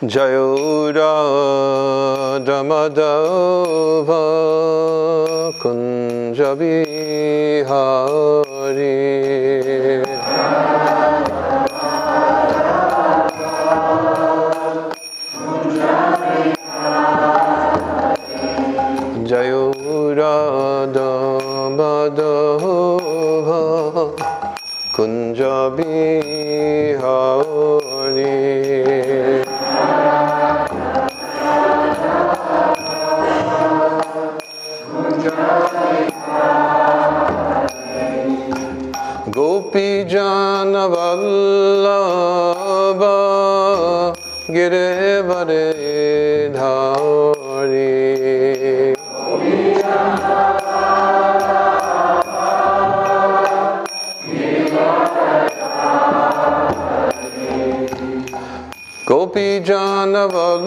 Jayo Radha Madhava Kunja Bihari. Jayo Radha Madhava Kunja Bihari. Gopi Jana Vallabha Girivare Dhari. Gopi Jana Vallabha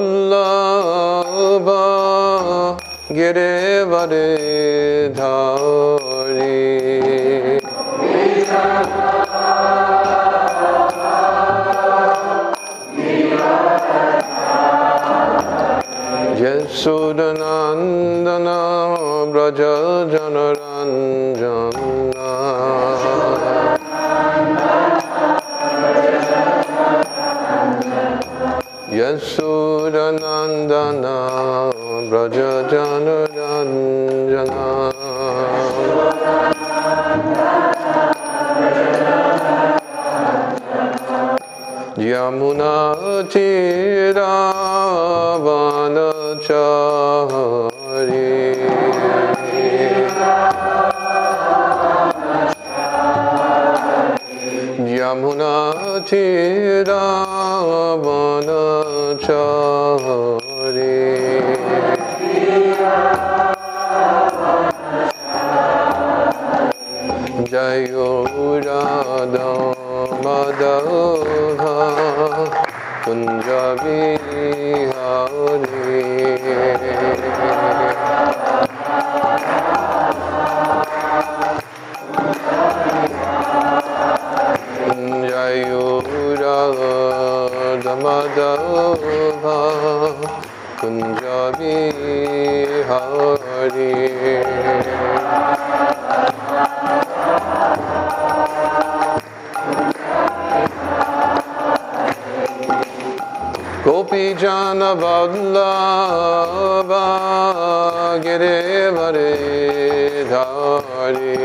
Girivare Dhari. Yasudanandana Vraja Janaranjana. Yasudanandana Vraja Janaranjana. Yamuna Vanachari. Yamuna Vanachari. Jayo Radha Madhava Kunja Bihari. Jayo Radha Madhava Kunja Bihari. Gopi Jana Vallabha Girivare Dhari.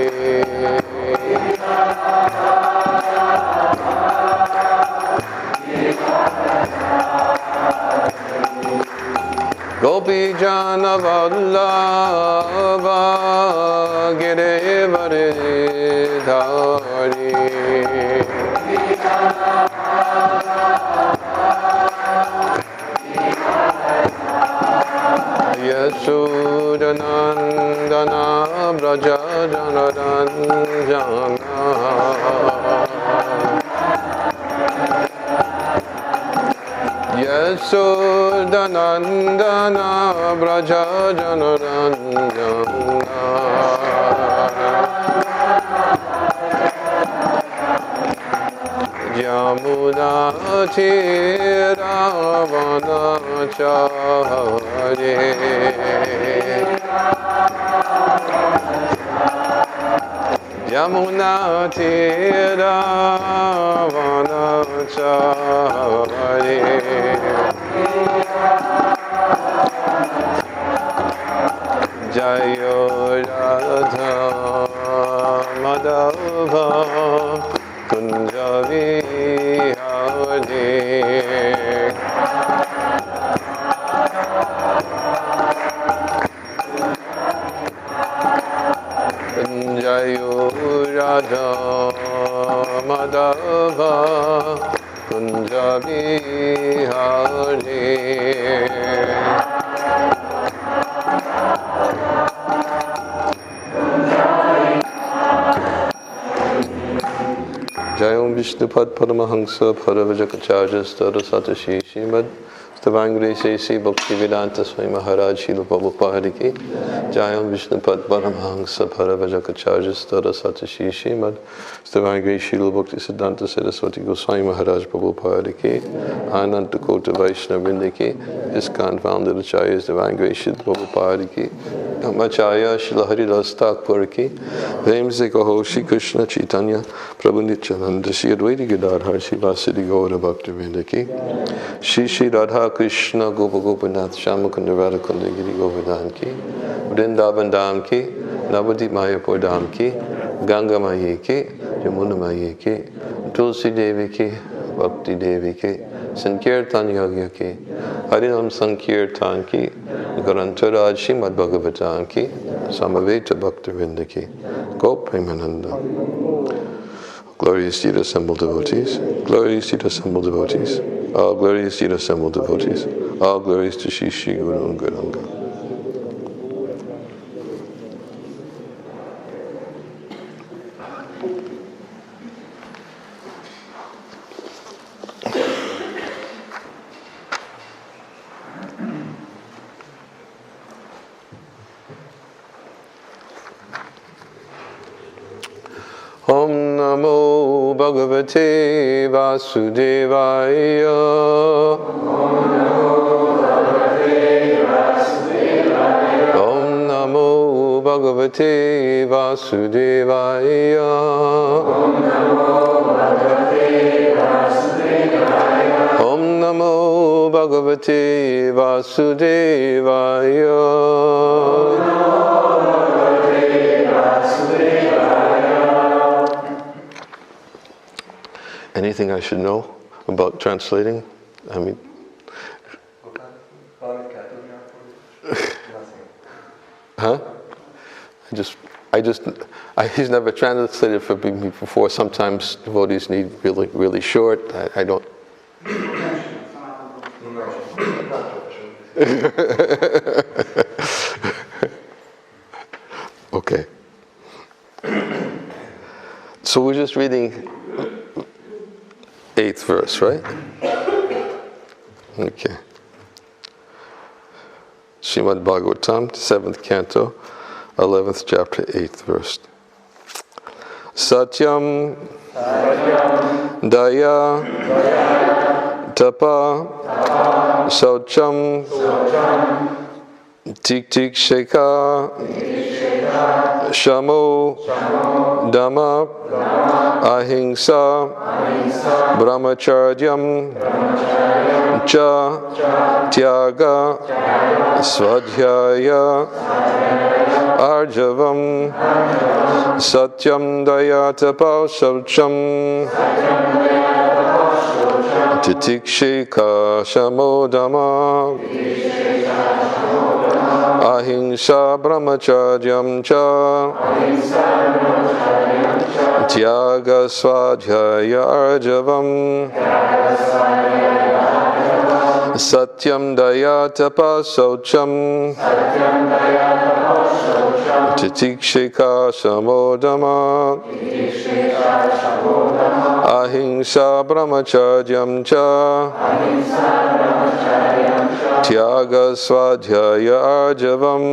Gopi Jana Vallabha Girivare Dhari. Yasudanandana Vraja Janaranjana. Yasudanandana Vraja Janaranjana. Yamuna Vanachari. Yamuna Vanachari. Jayo Radha Madhava Kunja Bihari. Jayo Radha Madhava Kunja Vishnupad Paramahansa Paravajakacharya Stada Satashi Shrimad Stavangri Sesi Bhaktivedanta Swami Maharaj Srila Prabhupada Ki Jayam Vishnupad Paramahansa Paravajakacharya Stada Satashi Shrimad Stavangri Srila Bhaktisiddhanta Saraswati Goswami Maharaj Prabhupada Ki Ananta Kota Vaishnava Vrinda Ki ISKCON founder Acharya Stavangri Srila Prabhupada Ki Dhamacharya Srila Haridas Thakur Ki Vemse Kaho Shri Krishna Chaitanya Prabhu Nityananda Shri Advaita Gadadhar Shri Vasudeva Gaura Bhaktivinoda Ki Shri Shri Radha Krishna Gopa Gopinath Shyamakunda Radhakunda Giri Govardhan Ki Vrindavan Dham Ki Navadip Mayapur Dham Ki Ganga Mayi Ki Yamuna Mayi Ki Tulsi Devi Ki Bhakti Devi Ki Sankirtan Yagya Ki Harinam Sankirtan Ki Garantaraj Srimad Bhagavatam Ki Samaveta Bhaktivinoda Ki Gop Premananda. Glorious seed assembled devotees, glorious seed assembled devotees, all glorious seed assembled devotees, all glorious to Shri Shri Guru and Gauranga. Om Namo Bhagavate Vasudevaya. Om Namo Bhagavate Vasudevaya. Om Namo Bhagavate Vasudevaya. Anything I should know about translating? I mean, huh? He's never translated for me before. Sometimes devotees need really short. I don't. Okay. So we're just reading 8th verse, right? Okay. Srimad Bhagavatam, 7th canto, 11th chapter, 8th verse. Satyam, Daya, Tapa, Saucham, Tik Tik Sheka, Shamo, Dhama, Ahimsa, Brahmacharyam, Cha, Tyaga, Swadhyaya, Arjavam, Satyam, Daya, Tapa, Saucham, Titikshika, Shamo, Dhama, Ahimsa brahmacharyam cha Tyaga swadhyaya arjavam Satyam daya tapa saucham Titikshika samodama Ahimsa brahmacharyam cha Tyaga swadhyaya arjavam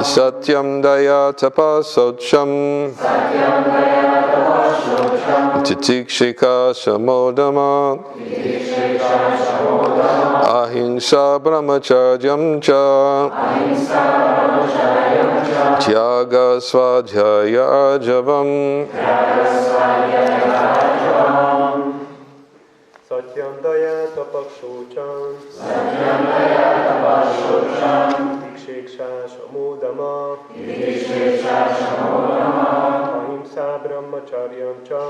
Satyam daya tapa saucham Titikshika samodama Ahimsa brahmacharyam cha Tyaga swadhyaya arjavam Satyam daya tapakshochan Diksheksha shamodama Ahimsa brahmacharyam cha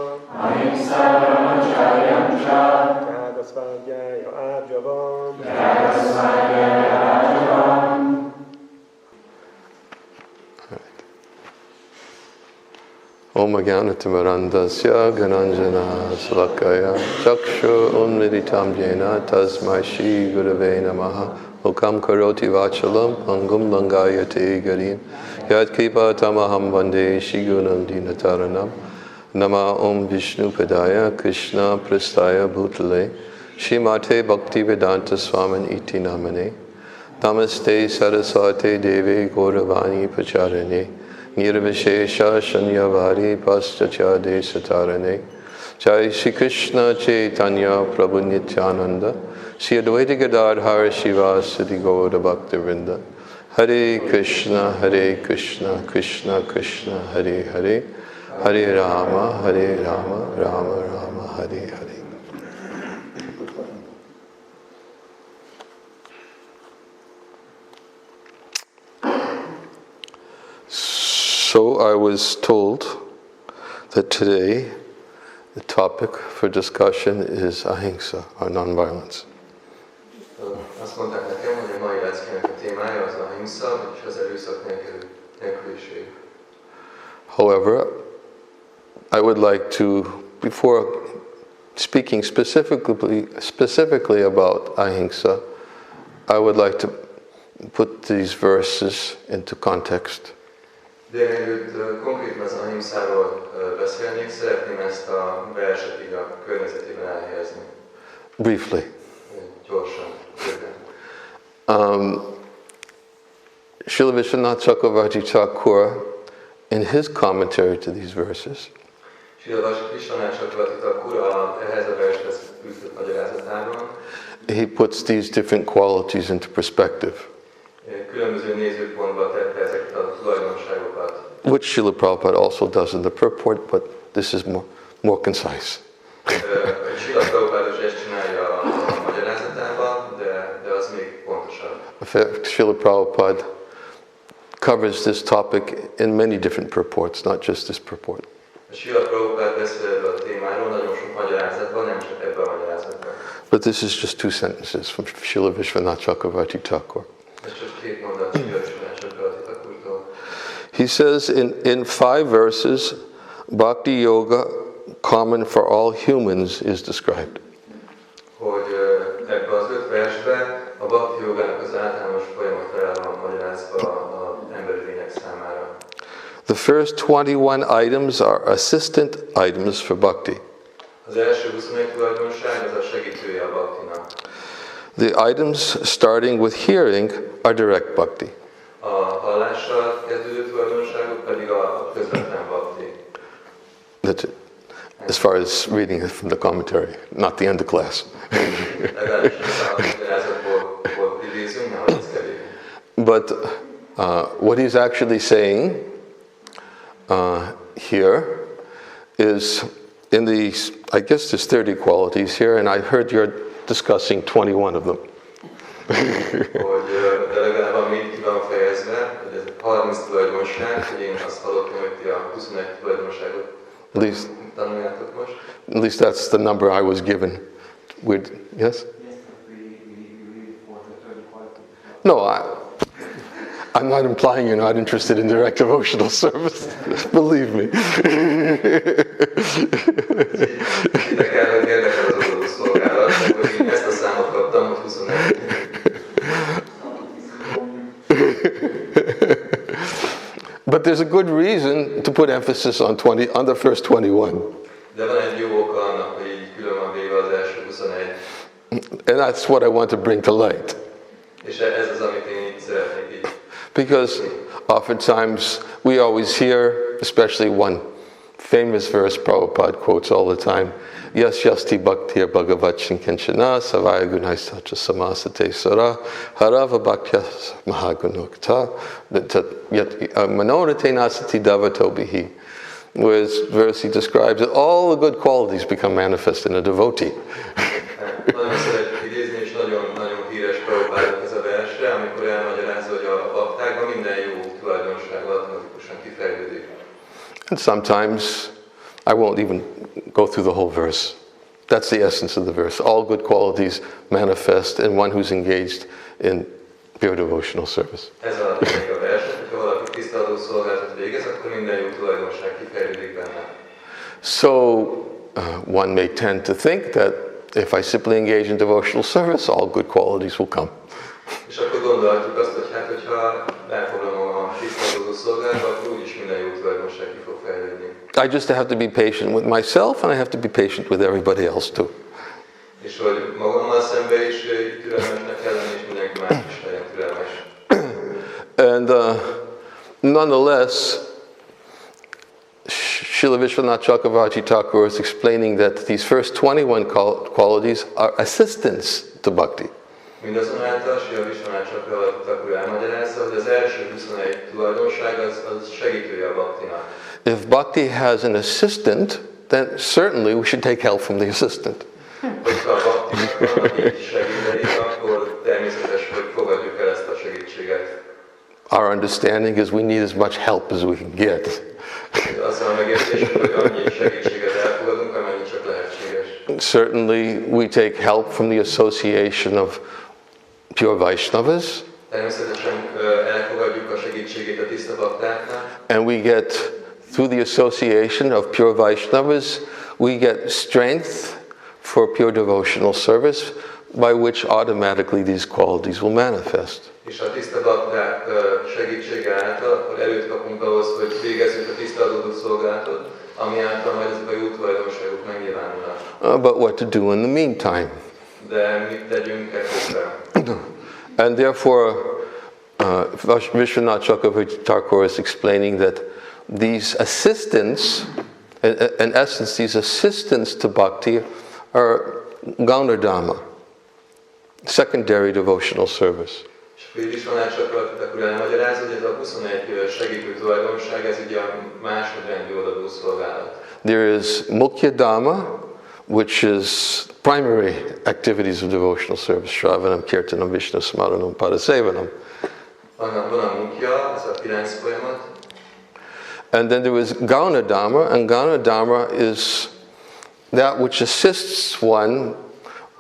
Tyaga swadhyaya arjavam Om Jnanatimirandasya Gananjana Salakaya Chakshu Unmilitam Jena Tasmai Shri Gurave Namaha Mukam Karoti Vachalam Angum Langayate Garim Yat Kripa Tamaham Vande Shri Gunam Dinataranam Nama Om Vishnu Padaya Krishna Prastaya Bhutale Shrimate Bhaktivedanta Swamin Iti Namane Namaste Saraswate Deve Gauravani Pacharane Nirvishesha Shanyavari Paschachade Satarane Jai Shri Krishna Chaitanya Prabhu Nityananda Shri Advaita Gadadhara Shiva Siddhi Gaura Bhaktivinoda Hare Krishna Krishna Krishna Hare Hare Hare Rama Rama Rama Hare Hare. So I was told that today the topic for discussion is ahimsa, or nonviolence. Azt mondták nekem, hogy a mai leckének a témája az ahimsa, és az erőszak nélküliség. However, I would like to, before speaking specifically about ahimsa, I would like to put these verses into context. De mielőtt konkrétan az ahimszáról beszélnék, szeretném ezt a verset így a környezetében elhelyezni. Briefly. Gyorsan, Srila Vishwanath Chakravarti Thakur, in his commentary to these verses, he puts these different qualities into perspective, which Srila Prabhupada also does in the purport, but this is more concise. In fact, Srila Prabhupada covers this topic in many different purports, not just this purport. But this is just two sentences from Srila Vishwanath Chakravarti Thakur. He says in 5 verses, Bhakti Yoga, common for all humans, is described. The first 21 items are assistant items for bhakti. The items starting with hearing are direct bhakti. That's it. As far as reading it from the commentary, not the end of class. But what he's actually saying here is in these, I guess there's 30 qualities here, and I heard you're discussing 21 of them. At least that's the number I was given. Yes? No, I'm not implying you're not interested in direct devotional service. Believe me. But there's a good reason to put emphasis on the first 21. And that's what I want to bring to light. Because oftentimes we always hear, especially one famous verse Prabhupada quotes all the time, Yas yasti bhaktir bhagavat shinkanchana savaya gunai sacha samasate sara harava bhaktyas mahagunukta manonate nasati davato bihi. Whereas verse he describes that all the good qualities become manifest in a devotee. And sometimes I won't even go through the whole verse. That's the essence of the verse. All good qualities manifest in one who's engaged in pure devotional service. So one may tend to think that if I simply engage in devotional service, all good qualities will come. I just have to be patient with myself, and I have to be patient with everybody else too. És hogy magammal szemben is türelmesnek kell lenni, és mindenki más is legyen türelmes. And nonetheless, Srila Vishwanath Chakravarti Thakur is explaining that these first 21 qualities are assistants to bhakti. Mindazonáltal Srila Vishwanath Chakravarti Thakur elmagyarázza, hogy az első 21 tulajdonság az segítője a bhaktinak. If bhakti has an assistant, then certainly we should take help from the assistant. Hogyha a bhaktinak vannak így segítői, akkor természetes, hogy fogadjuk el ezt a segítséget. Our understanding is we need as much help as we can get. Certainly we take help from the association of pure Vaishnavas. And we get, through the association of pure Vaishnavas, we get strength for pure devotional service, by which automatically these qualities will manifest. És a tiszta bakták segítsége által, akkor erőt kapunk ahhoz, hogy végezzük a tiszta adódó szolgálatot, ami által majd ezek a jó tulajdonságok megnyilvánulnak. But what to do in the meantime? De mit tegyünk ekközben? And therefore, Vishwanath Chakravarti Thakur is explaining that these assistants, in essence, these assistants to bhakti are Gauna Dhama, secondary devotional service. Vishwanath Chakravarti Thakur elmagyarázza, hogy ez a 21 segítő tulajdonság, ez ugye a másodrendű odadó szolgálat. There is Mukhya Dhama, which is primary activities of devotional service, Shravanam, Kirtanam, Vishnu Smaranam, Padasevanam. Van a Mukhya, ez a 9 folyamat. And then there is Gauna Dhama, and Gauna Dhama is that which assists one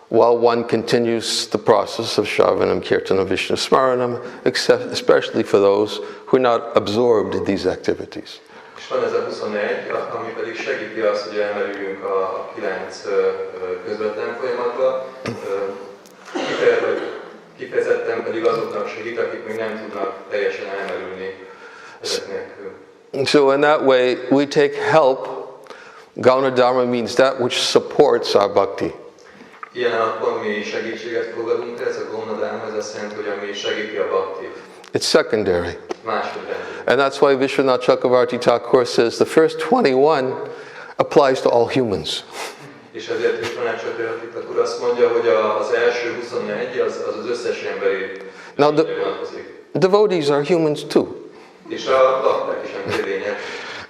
while one continues the process of Shravanam, Kirtanam, Vishnu Smaranam, especially for those who are not absorbed in these activities. És van ez a 21, ami pedig segíti azt, hogy elmerüljünk a 9 közvetlen folyamatba, kifejezetten pedig azoknak segít, akik még nem tudnak teljesen elmerülni ezek nélkül. So in that way, we take help. Gauna Dharma means that which supports our bhakti. Ilyen alapon mi segítséget fogadunk, ez a Gauna Dharma, ez azt jelenti, hogy ami segíti a bhaktit. It's secondary. Másodrendű. And that's why Vishwanath Chakravarti Thakur says the first 21 applies to all humans. És ezért Vishwanath Chakravarti Thakur azt mondja, hogy az első 21 az összes emberi vonatkozik. Devotees are humans too. És a bakták is emberi lények.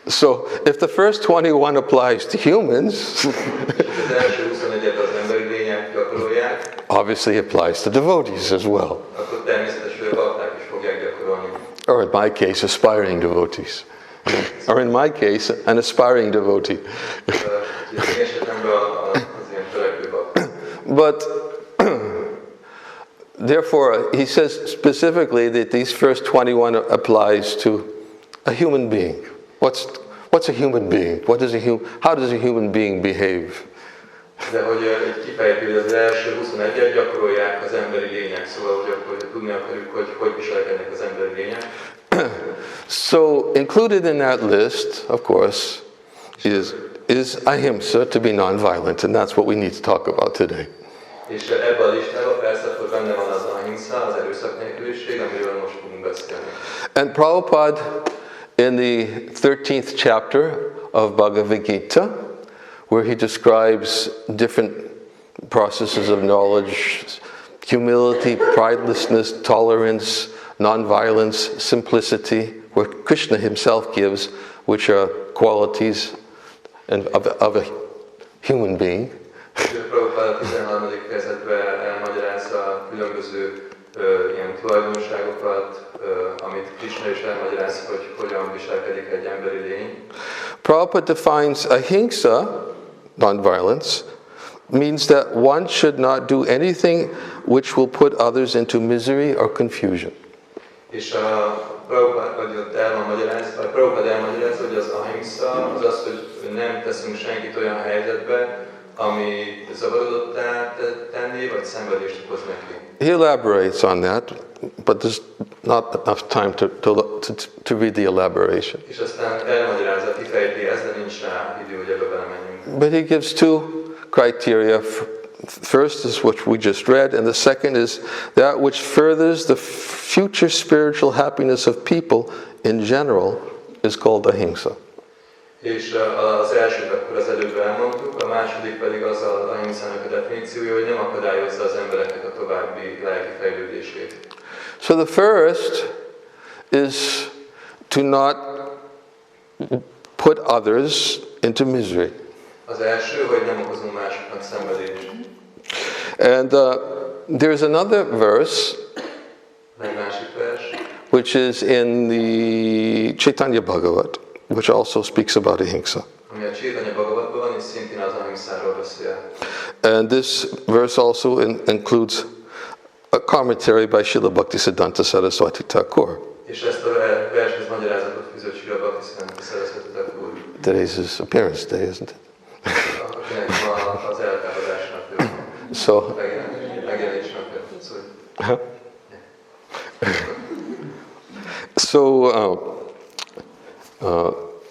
So if the first 21 applies to humans, az első 21 az emberi lények gyakorolják, obviously applies to devotees as well. Akkor természetes, hogy a bakták is fogják gyakorolni. Or in my case, aspiring devotees. Or in my case, an aspiring devotee. But therefore, he says specifically that these first 21 applies to a human being. What's a human being? How does a human being behave? De hogy így kifejti, hogy az első 21-et gyakorolják az emberi lények, szóval hogy tudni akarjuk, hogy viselkednek az emberi lények. So included in that list, of course, is ahimsa, to be non-violent, and that's what we need to talk about today. És ebben a listában persze akkor benne van az ahimsa, az erőszak nélküliség, amiről most fogunk beszélni. And Prabhupada, in the 13th chapter of Bhagavad Gita, where he describes different processes of knowledge, humility, pridelessness, tolerance, non-violence, simplicity, where Krishna himself gives, which are qualities of a human being. Prabhupada 13. fejezetben elmagyarázza különböző ilyen tulajdonságokat, amit Krishna is elmagyaráz, hogy hogyan viselkedik egy emberi lény. Prabhupada defines ahimsa, non-violence, means that one should not do anything which will put others into misery or confusion. És a Prabhupada elmagyarázza, hogy az ahimsa az az, hogy nem teszünk senkit olyan helyzetbe, ami zavarodottá tenni, vagy szenvedést okoz neki. He elaborates on that, but there's not enough time to read the elaboration. És aztán elmagyarázza, kifejti ezt, de nincs nincs rá idő, hogy ebbe belemenjünk. But he gives two criteria. First is what we just read, and the second is that which furthers the future spiritual happiness of people in general is called ahimsa. És az elsőt akkor az előbb elmondtuk, a második pedig az a ahimsának a definíciója, hogy nem akadályozza az embereknek a további lelki fejlődését. So the first is to not put others into misery. Az első, hogy nem okozunk másoknak szenvedést. And there's another verse, Egy másik vers, which is in the Chaitanya Bhagavat, which also speaks about ahimsa. ami a Chaitanya Bhagavatban van, és szintén az ahimsáról beszél. And this verse also includes a commentary by Srila Bhaktisiddhanta Saraswati Thakur. És ezt a vershez magyarázatot fűzött Srila Bhaktisiddhanta Saraswati Thakur. Today's his appearance day, isn't it? Akinek ma az eltávolás napja. So, Megjelenés napja.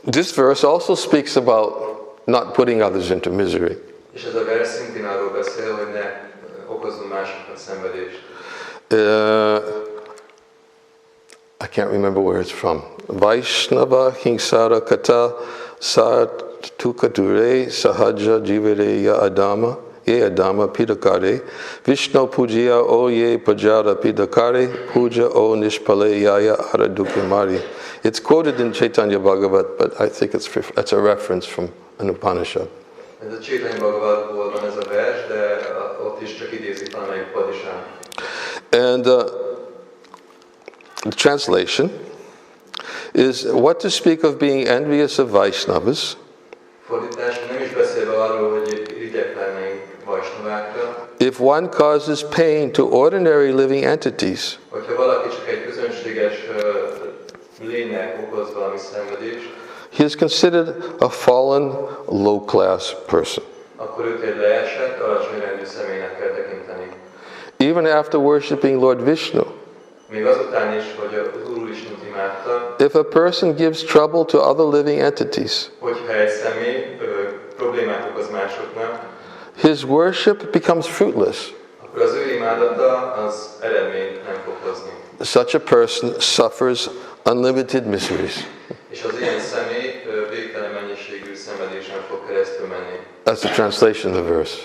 This verse also speaks about not putting others into misery. És ez a vers szintén arról beszél, hogy ne okozzunk másoknak szenvedést. I can't remember where it's from. Vaishnava hingsara kata satukadure sahaja jivareya adama ye adama pidakare Vishnu pujiya o ye pajara pidakare puja o nishpaleyaya aradukimari. It's quoted in Chaitanya Bhagavat, but I think it's a reference from an Upanishad. Ez a Chaitanya Bhagavatból van ez a vers, de ott is csak idézik valamelyik padisán. And the translation is what to speak of being envious of Vaishnavas. Fordítás nem is beszélve arról, hogy irigyek lennénk Vaisnavákra. If one causes pain to ordinary living entities, Hogyha valaki csak egy közönséges lénynek okoz valami szenvedést, he is considered a fallen, low-class person. akkor őt egy leesett, alacsony rendű személynek kell tekinteni. Even after worshipping Lord Vishnu, Még azután is, hogy az Úr Visnut imádta, if a person gives trouble to other living entities, hogyha egy személy problémát okoz másoknak, his worship becomes fruitless. akkor az ő imádata az eredményt nem fog hozni. Such a person suffers unlimited miseries. És az ilyen személy végtelen mennyiségű szenvedésen fog keresztül menni. That's the translation of the verse.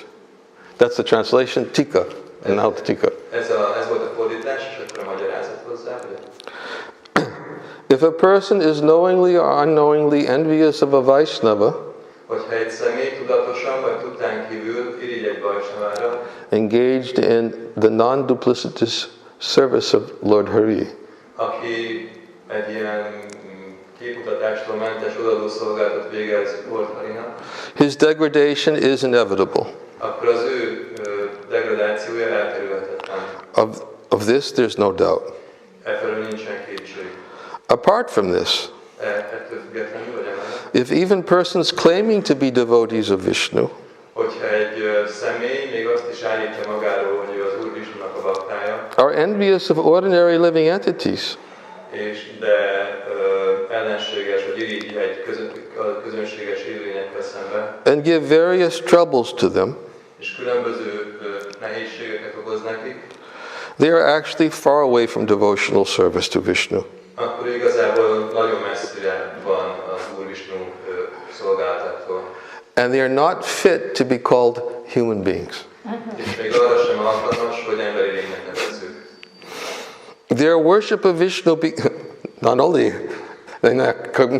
That's the translation, tika, and now the tika. Ez volt a fordítás, és akkor a magyarázat hozzá. If a person is knowingly or unknowingly envious of a Vaishnava, Hogyha egy személy tudatosan vagy tudtán kívül irigy egy Vaisnavára, engaged in the non-duplicitous service of Lord Hari, aki egy ilyen képmutatástól mentes odadó szolgálatot végez Lord Harinak, his degradation is inevitable. akkor az ő degradációja elkerülhetetlen. Of this, there's no doubt. Efelől nincsen kétség. Apart from this, Ettől függetlenül, vagy emellett, if even persons claiming to be devotees of Vishnu hogyha egy személy még azt is állítja magáról, hogy ő az Úr Visnunak a baktája, are envious of ordinary living entities, de ellenséges, vagy irigy egy közönséges élőlényekkel szemben, and give various troubles to them, és különböző nehézségeket okoz nekik, they are actually far away from devotional service to Vishnu. akkor igazából nagyon messzire van az Úr Visnu szolgálatától. And they are not fit to be called human beings. És még arra sem alkalmas, hogy emberi lénynek nevezzük. Their worship of Vishnu, not only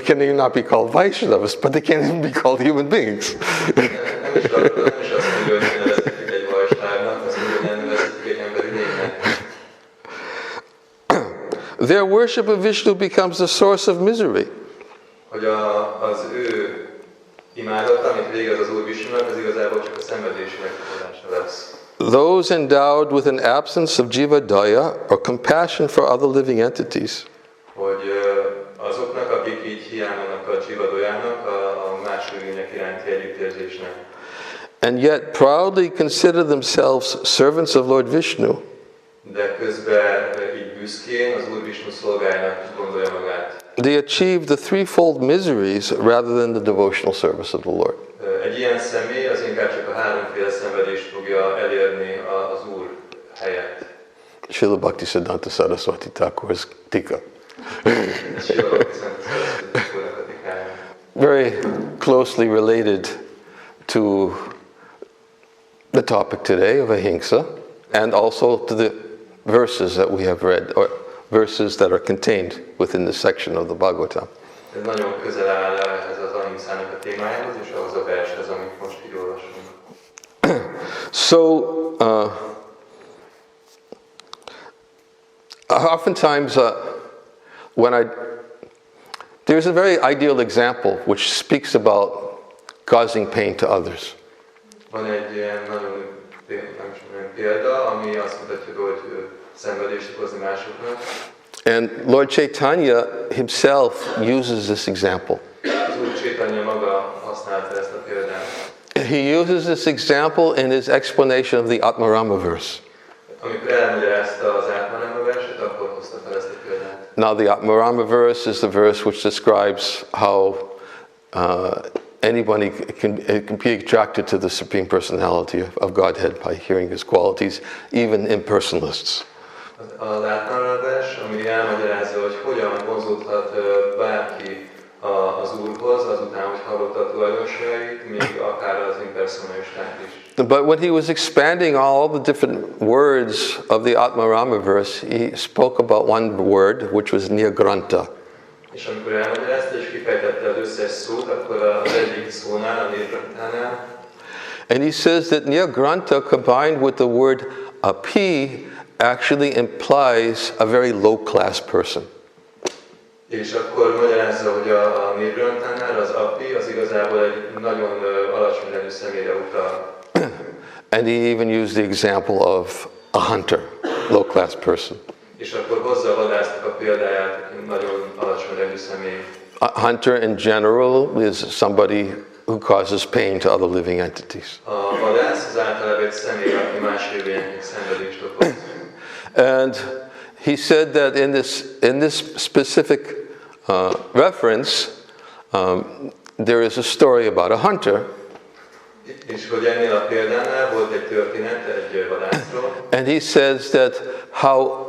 can they not be called Vaishnavas, but they can't even be called human beings. Nem is azt mondja, hogy nevezhetik egy Vaisnávnak, azt mondja, hogy nem nevezhetik egy emberi lénynek. Their worship of Vishnu becomes the source of misery. Hogy az ő imádata, amit végez az Úr Visnunak, az igazából csak a szenvedési megfogadása lesz. Those endowed with an absence of jiva daya or compassion for other living entities Hogy azoknak, akik így hiányolnak a csivadójának, a más lények iránti együttérzésnek, and yet proudly consider themselves servants of Lord Vishnu, de közben így büszkén az Úr Visnu szolgájának gondolja magát. they achieve the threefold miseries rather than the devotional service of the Lord. Egy ilyen személy az inkább csak a háromféle szenvedést fogja elérni az Úr helyett. Srila Bhaktisiddhanta Saraswati Thakur's Tika. Very closely related to the topic today of ahimsa, and also to the verses that we have read, or verses that are contained within this section of the Bhagavatam. Ez nagyon közel áll ehhez az ahimszának a témájához, és ahhoz a vershez, amit most így olvasunk. So, oftentimes there's a very ideal example which speaks about causing pain to others. Van egy ilyen nagyon példa, ami azt mutatja, hogy szenvedést okozni másoknak. And Lord Chaitanya himself uses this example. Az Úr Chaitanya maga használta ezt a példát. He uses this example in his explanation of the Atmarama verse. Amikor elmagyarázta az Atmarama verset, akkor hozta fel ezt a példát. Now the Atmarama verse is the verse which describes how anybody can be attracted to the Supreme Personality of Godhead by hearing his qualities, even impersonalists. Az Atmarama vers, ami elmagyarázza, hogy hogyan vonzódhat bárki az Úrhoz, azután, hogy hallotta a tulajdonságait, még akár az impersonalisták is. But when he was expanding all the different words of the Atmarama verse, he spoke about one word, which was Niyagranta. És amikor elmagyarázta és kifejtette az összes szót, akkor az egyik szónál, a Niyagrantánál. And he says that Niyagranta combined with the word api actually implies a very low-class person. És akkor magyarázza, hogy a Niyagrantánál az api az igazából egy nagyon alacsony rendű személyre utal. And he even used the example of a hunter, low-class person. És akkor hozza a vadásznak a példáját, aki nagyon alacsony rendű személy. A hunter in general is somebody who causes pain to other living entities. A vadász az általában egy személy, aki más élőlényeknek szenvedést okoz. And he said that in this specific reference, there is a story about a hunter. És hogy ennél a példánál volt egy történet egy vadászról. And he says that how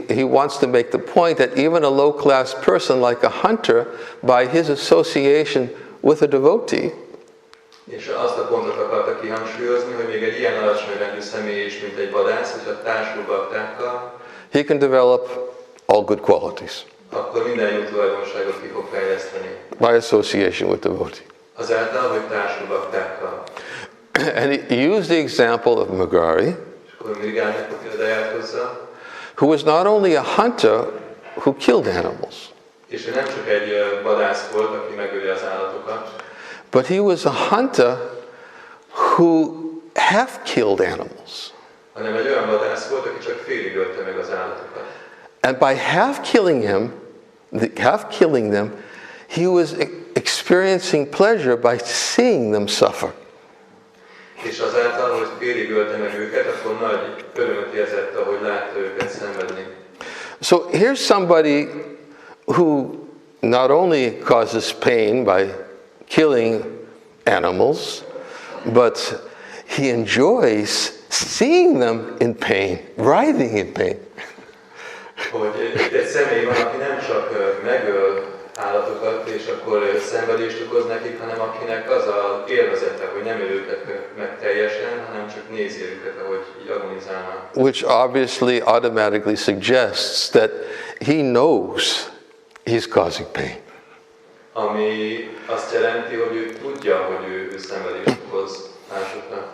he wants to make the point that even a low-class person like a hunter, by his association with a devotee, És azt a pontot akarta kihangsúlyozni, hogy még egy ilyen alacsony rendű személy is, mint egy vadász, hogyha társul baktákkal, he can develop all good qualities akkor minden jó tulajdonságot ki fog fejleszteni. by association with devotee. Azáltal, hogy társul baktákkal. And he used the example of Magari, És akkor Mrigának a példáját hozza. who was not only a hunter who killed animals, És ő nem csak egy vadász volt, aki megöli az állatokat, but he was a hunter who half killed animals. hanem egy olyan vadász volt, aki csak félig ölte meg az állatokat. And by half killing them, he was experiencing pleasure by seeing them suffer. És azáltal, hogy félig ölte meg őket, akkor nagy örömet érzett, ahogy látta őket szenvedni. So here's somebody who not only causes pain by killing animals, but he enjoys seeing them in pain, writhing in pain. Hogy egy személy van, aki nem csak megöl állatokat, és akkor szenvedést okoz nekik, hanem akinek az az élvezete, hogy nem öl őket meg teljesen, hanem csak nézi őket, ahogy így agonizálnak. Which obviously automatically suggests that he knows he's causing pain. Ami azt jelenti, hogy ő tudja, hogy ő szenvedést okoz másoknak.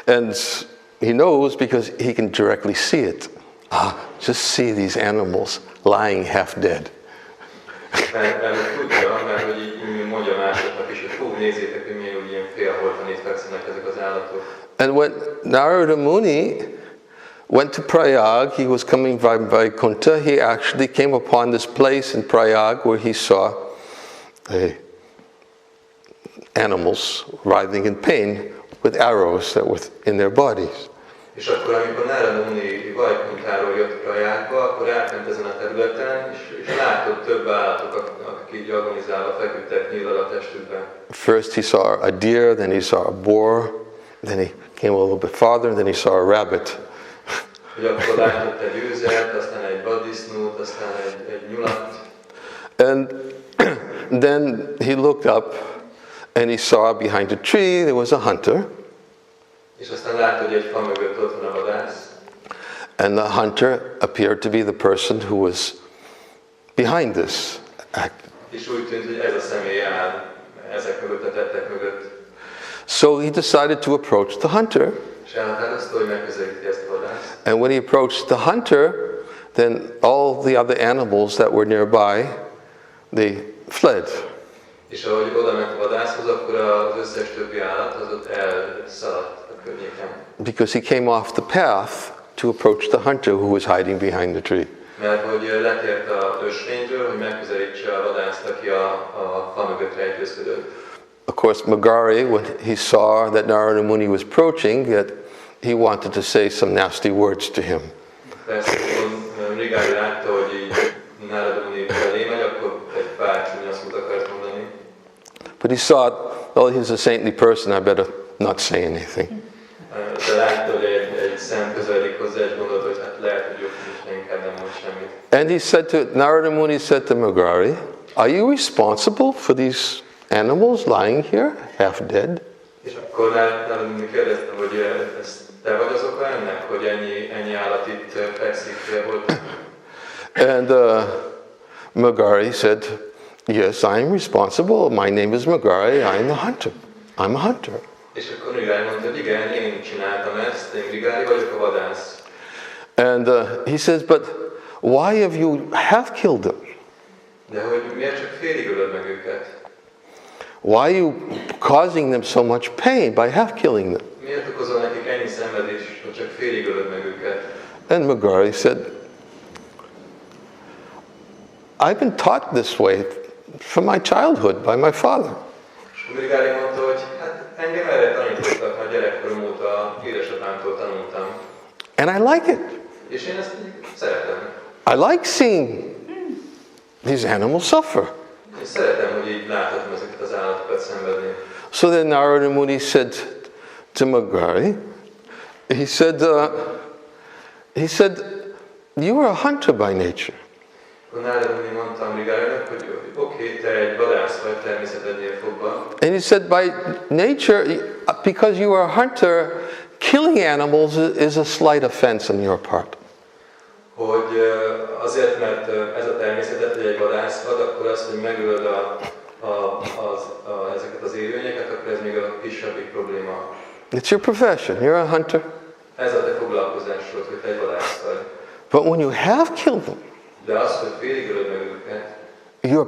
And he knows because he can directly see it. Just see these animals lying half dead. Mert tudja, mert hogy így mondja másoknak is, hogy hú, nézzétek, hogy milyen ilyen félholtan itt fekszenek ezek az állatok. And when Narada Muni went to Prayag, he was coming by Vaikuntha, he actually came upon this place in Prayag where he saw animals writhing in pain with arrows that were in their bodies. És akkor, amikor Narada Muni Vajkuntáról jött Prajágba, akkor elment ezen a területen, és látott több állatok, akik így agonizálva feküdtek nyílal a testükben. First he saw a deer, then he saw a boar, then he came a little bit farther, and then he saw a rabbit. Hogy akkor látott egy őzet, aztán egy vaddisznót, aztán egy nyulat. And then he looked up and he saw behind a tree there was a hunter. És aztán látta, hogy egy fa mögött ott van a vadász. And the hunter appeared to be the person who was behind this act. És úgy tűnt, hogy ez a személy áll ezek mögött, a tettek mögött. So he decided to approach the hunter. És elhatározta, hogy megközelíti ezt a vadászt. And when he approached the hunter, then all the other animals that were nearby, they fled. És ahogy oda ment a vadászhoz, akkor az összes többi állat az ott elszaladt a környéken. Because he came off the path to approach the hunter who was hiding behind the tree. Mert hogy letért a ösvényről, hogy megközelítse a vadászt, aki a fa mögött rejtőzködött. Of course, Magari, when he saw that Narada Muni was approaching, that he wanted to say some nasty words to him. Persze, amikor Mrigári látta, hogy így Narada Muni felé megy, akkor egy pár csúnya szót akart mondani. But he thought, well, he's a saintly person, I better not say anything. De látta, hogy egy szem közeledik hozzá, és gondolta, hogy hát lehet, hogy jobb is, inkább nem mond semmit. And he said to, Narada Muni said to Magari, are you responsible for these animals lying here, half dead? És akkor Narada Muni kérdezte, hogy ez te vagy az oka ennek, hogy ennyi állat itt fekszik volt? And Magari said, yes, I'm responsible. My name is Magari. I'm the hunter. I'm a hunter. És akkor Mrigári mondta, hogy igen, én csináltam ezt, én Mrigári vagyok a vadász. And he says, but why have you half killed them? De hogy miért csak félig ölöd meg őket? Why are you causing them so much pain by half killing them? Miért okozol nekik ennyi szenvedést, hogy csak félig ölöd meg őket? And Magari said, I've been taught this way from my childhood by my father. És Mrigári mondta, hogy hát engem erre tanítottak, már gyerekkorom óta édesapámtól tanultam. And I like it. És én ezt szeretem. I like seeing these animals suffer. Én szeretem, hogy így láthatom ezeket az állatokat szenvedni. So then Narada Muni said to Magari, he said, you are a hunter by nature. Akkor Narada Muni mondta Mrigárinak, hogy oké, te egy vadász vagy természetednél fogva. And he said, by nature, because you are a hunter, killing animals is a slight offense on your part. Hogy azért, mert ez a természetet, hogy egy vadász vagy, akkor azt, hogy megölöd ezeket az élőnyeket, akkor ez még a kisebbik probléma. It's your profession. You're a hunter. Ez a te foglalkozásod, hogy te egy vadász vagy. But when you have killed them, De az, hogy félig ölöd meg őket, you're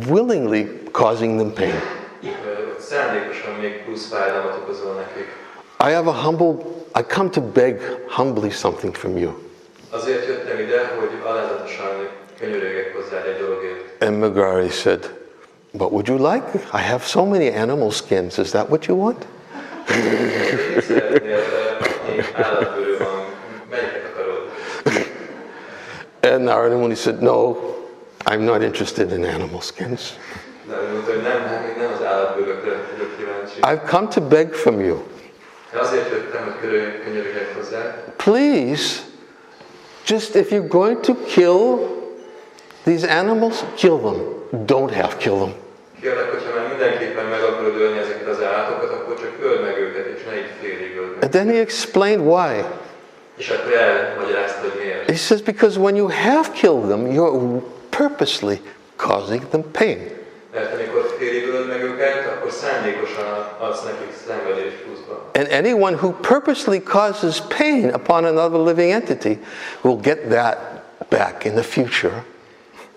willingly causing them pain. szándékosan még plusz fájdalmat okozol nekik. I come to beg humbly something from you. Azért jöttem ide, hogy alázatosan könyörögek hozzád egy dologért. And Magari said, but would you like? I have so many animal skins. Is that what you want? Mit szeretnél? Állatbőrű van. Melyiket akarod? And Narada Muni said, no, I'm not interested in animal skins. De mondta, hogy nem az állatbőrökre vagyok kíváncsi. I've come to beg from you. Azért jöttem, hogy könyörögek hozzád. Please, just if you're going to kill these animals, kill them. Don't half kill them. Kérlek, hogyha már mindenképpen meg akarod ölni ezeket az állatokat, akkor csak öld meg őket, és ne így félig öld meg. And then he explained why. És akkor elmagyarázta, hogy miért. He says, because when you half kill them, you're purposely causing them pain. Mert amikor félig ölöd meg őket, akkor szándékosan adsz nekik szenvedést pluszba. And anyone who purposely causes pain upon another living entity will get that back in the future.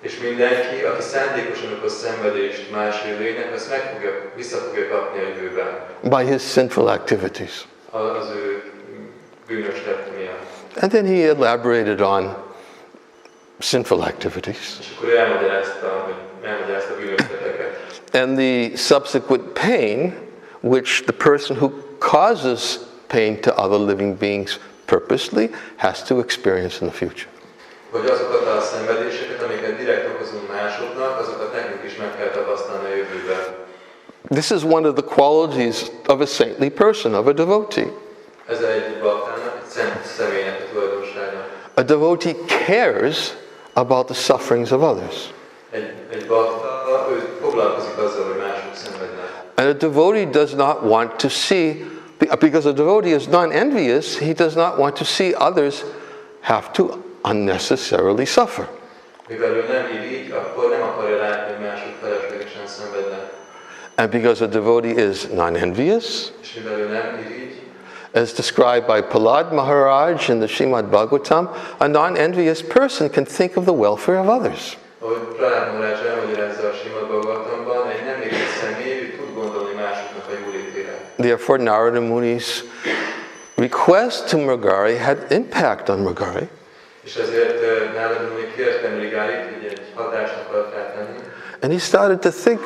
És mindenki, aki szándékosan okoz szenvedést más élőnek, azt vissza fogja kapni a jövőben. By his sinful activities. Az ő bűnös tett miatt. And then he elaborated on sinful activities. És akkor elmagyarázta bűnös tetteket. And the subsequent pain which the person who causes pain to other living beings purposely has to experience in the future. Hogy azokat a szenvedéseket, amiket direkt okozunk másoknak, azokat nekünk is meg kell tapasztalni a jövőben. This is one of the qualities of a saintly person, of a devotee. Ez egy baktának, egy szent személynek a tulajdonsága. A devotee cares about the sufferings of others. Egy bakta, ő foglalkozik azzal, hogy mások szenvednek. And a devotee does not want to see, because a devotee is non-envious, he does not want to see others have to unnecessarily suffer. Mivel ő nem irigy, akkor nem akarja látni, hogy mások feleslegesen szenvednek. And because a devotee is non-envious, És mivel ő nem irigy, as described by Prahlad Maharaj in the Srimad Bhagavatam, a non-envious person can think of the welfare of others. ahogy Prahlad Maharaj elmagyarázza a Srimad Bhagavatamban, egy nem irigy személy tud gondolni másoknak a jólétére. Therefore, Narada Muni's request to Mrigari had impact on Mrigari. És ezért Narada Muni kérte Mrigárit, hogy egy hatást akart rátenni. And he started to think,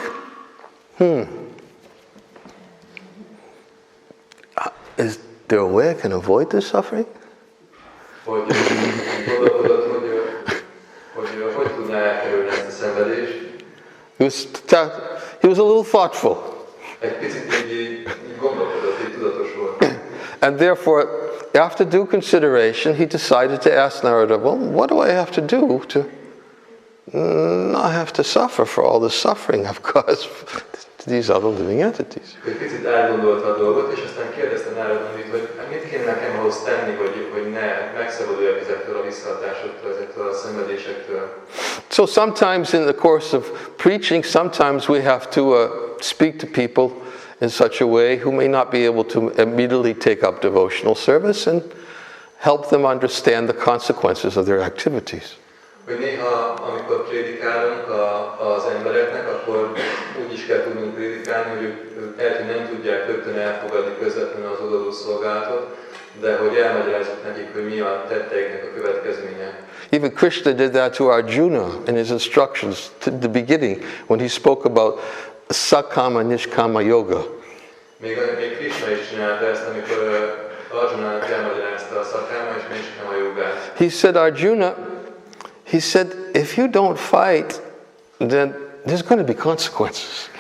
is there a way I can avoid this suffering? Hogy gondolkodott, hogy tudná elkerülni ezt a szenvedést. He was a little thoughtful. Egy picit így gondolkodott, így tudatos volt. And therefore, after due consideration, he decided to ask Narada, well, what do I have to do to not have to suffer for all the suffering I've caused to these other living entities? Egy picit elgondolta a dolgot, és aztán kérdezte Narada Munit, hogy mit kéne nekem ahhoz tenni, hogy ne megszabaduljak ezektől a visszahatásoktól, ezektől a szenvedésektől. So sometimes in the course of preaching, sometimes we have to speak to people in such a way who may not be able to immediately take up devotional service and help them understand the consequences of their activities. Hogy néha, amikor prédikálunk az embereknek, akkor úgy is kell tudnunk prédikálni, hogy ők lehet, hogy nem tudják rögtön elfogadni közvetlenül az odaadó szolgálatot, de hogy elmagyarázzuk nekik, hogy mi a tetteiknek a következménye. Even Krishna did that to Arjuna in his instructions to the beginning when he spoke about Sakama Nishkama Yoga. Még Krishna is csinálta ezt, amikor Arjunának elmagyarázta a Sakama és Nishkama jogát. He said, Arjuna, he said, if you don't fight, then there's going to be consequences.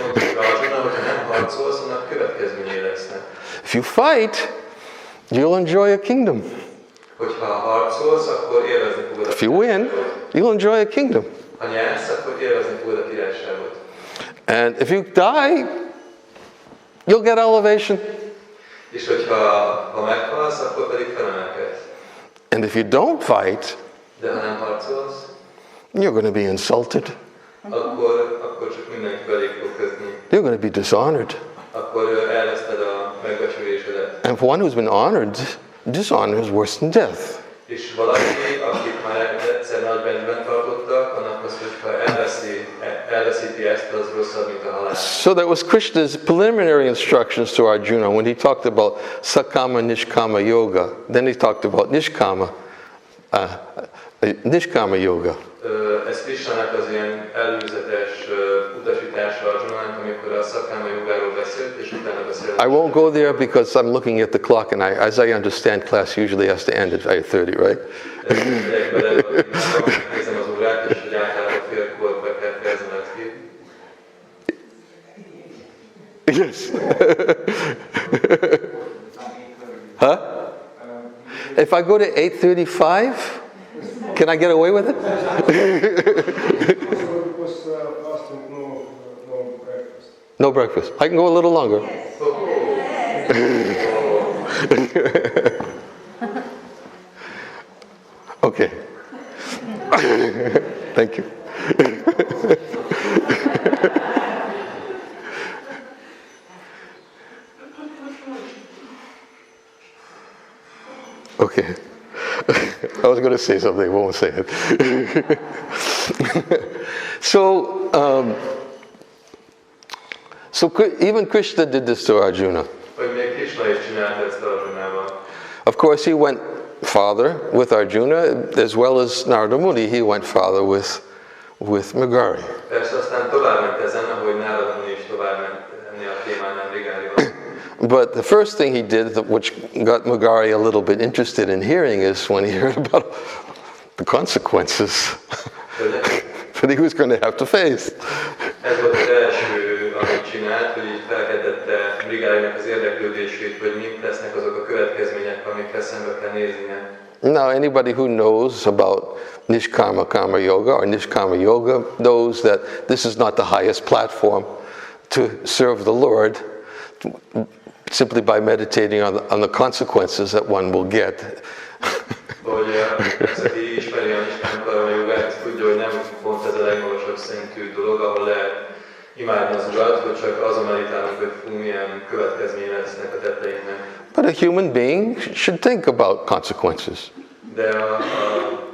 Mondjuk Arjuna, hogyha nem harcolsz, annak következményei lesznek. If you fight, you'll enjoy a kingdom. Hogyha harcolsz, akkor élvezni fogod a If you win, you'll enjoy a kingdom. Ha nyersz, akkor élvezni fogod a királyságot. And if you die, you'll get elevation. És hogyha meghalsz, akkor pedig felemelkedsz. And if you don't fight, De ha nem harcolsz, you're going to be insulted. akkor csak mindenki belé fog közni. You're going to be dishonored. Akkor elveszted a megbecsülésedet. And for one who's been honored, dishonor is worse than death. És valaki, akit már egyszer nagy bennben tartottak, annak az, hogyha elveszíti ezt, az rosszabb, mint a halál. So that was Krishna's preliminary instructions to Arjuna when he talked about Sakama Nishkama Yoga. Then he talked about Nishkama Yoga. Ez Krishnának az ilyen előzetes utasítása Arjunának, amikor a Sakama jogáról beszélt, és utána beszélt. I won't go there because I'm looking at the clock, and as I understand, class usually has to end at 8:30, right? Nézem az órát, és hogy általában félkor be kell fejezni a leckét. Yes. Huh? If I go to 8:35, can I get away with it? No breakfast. I can go a little longer. Okay. Thank you. Okay. I was going to say something, I won't say it. So even Krishna did this to Arjuna. Of course, he went farther with Arjuna, as well as Narada Muni, he went farther with Mrigari. But the first thing he did, which got Magari a little bit interested in hearing, is when he heard about the consequences that he was going to have to face. Ez volt az első, amit csinált, hogy így felkeltette Brigálynak az érdeklődését, hogy mik lesznek azok a következmények, amikkel szembe kell néznie. Now, anybody who knows about Nishkarma Karma Yoga or Nishkarma Yoga knows that this is not the highest platform to serve the Lord simply by meditating on the consequences that one will get. Hogy aki ismeri a Nishkarma Karma Jogát, tudja, hogy nem pont ez a legmagasabb szintű dolog, ahol lehet imádni az Urat, hogy csak azon meditálunk, hogy fú, milyen következménye lesznek a tetteinknek. But a human being should think about consequences. De az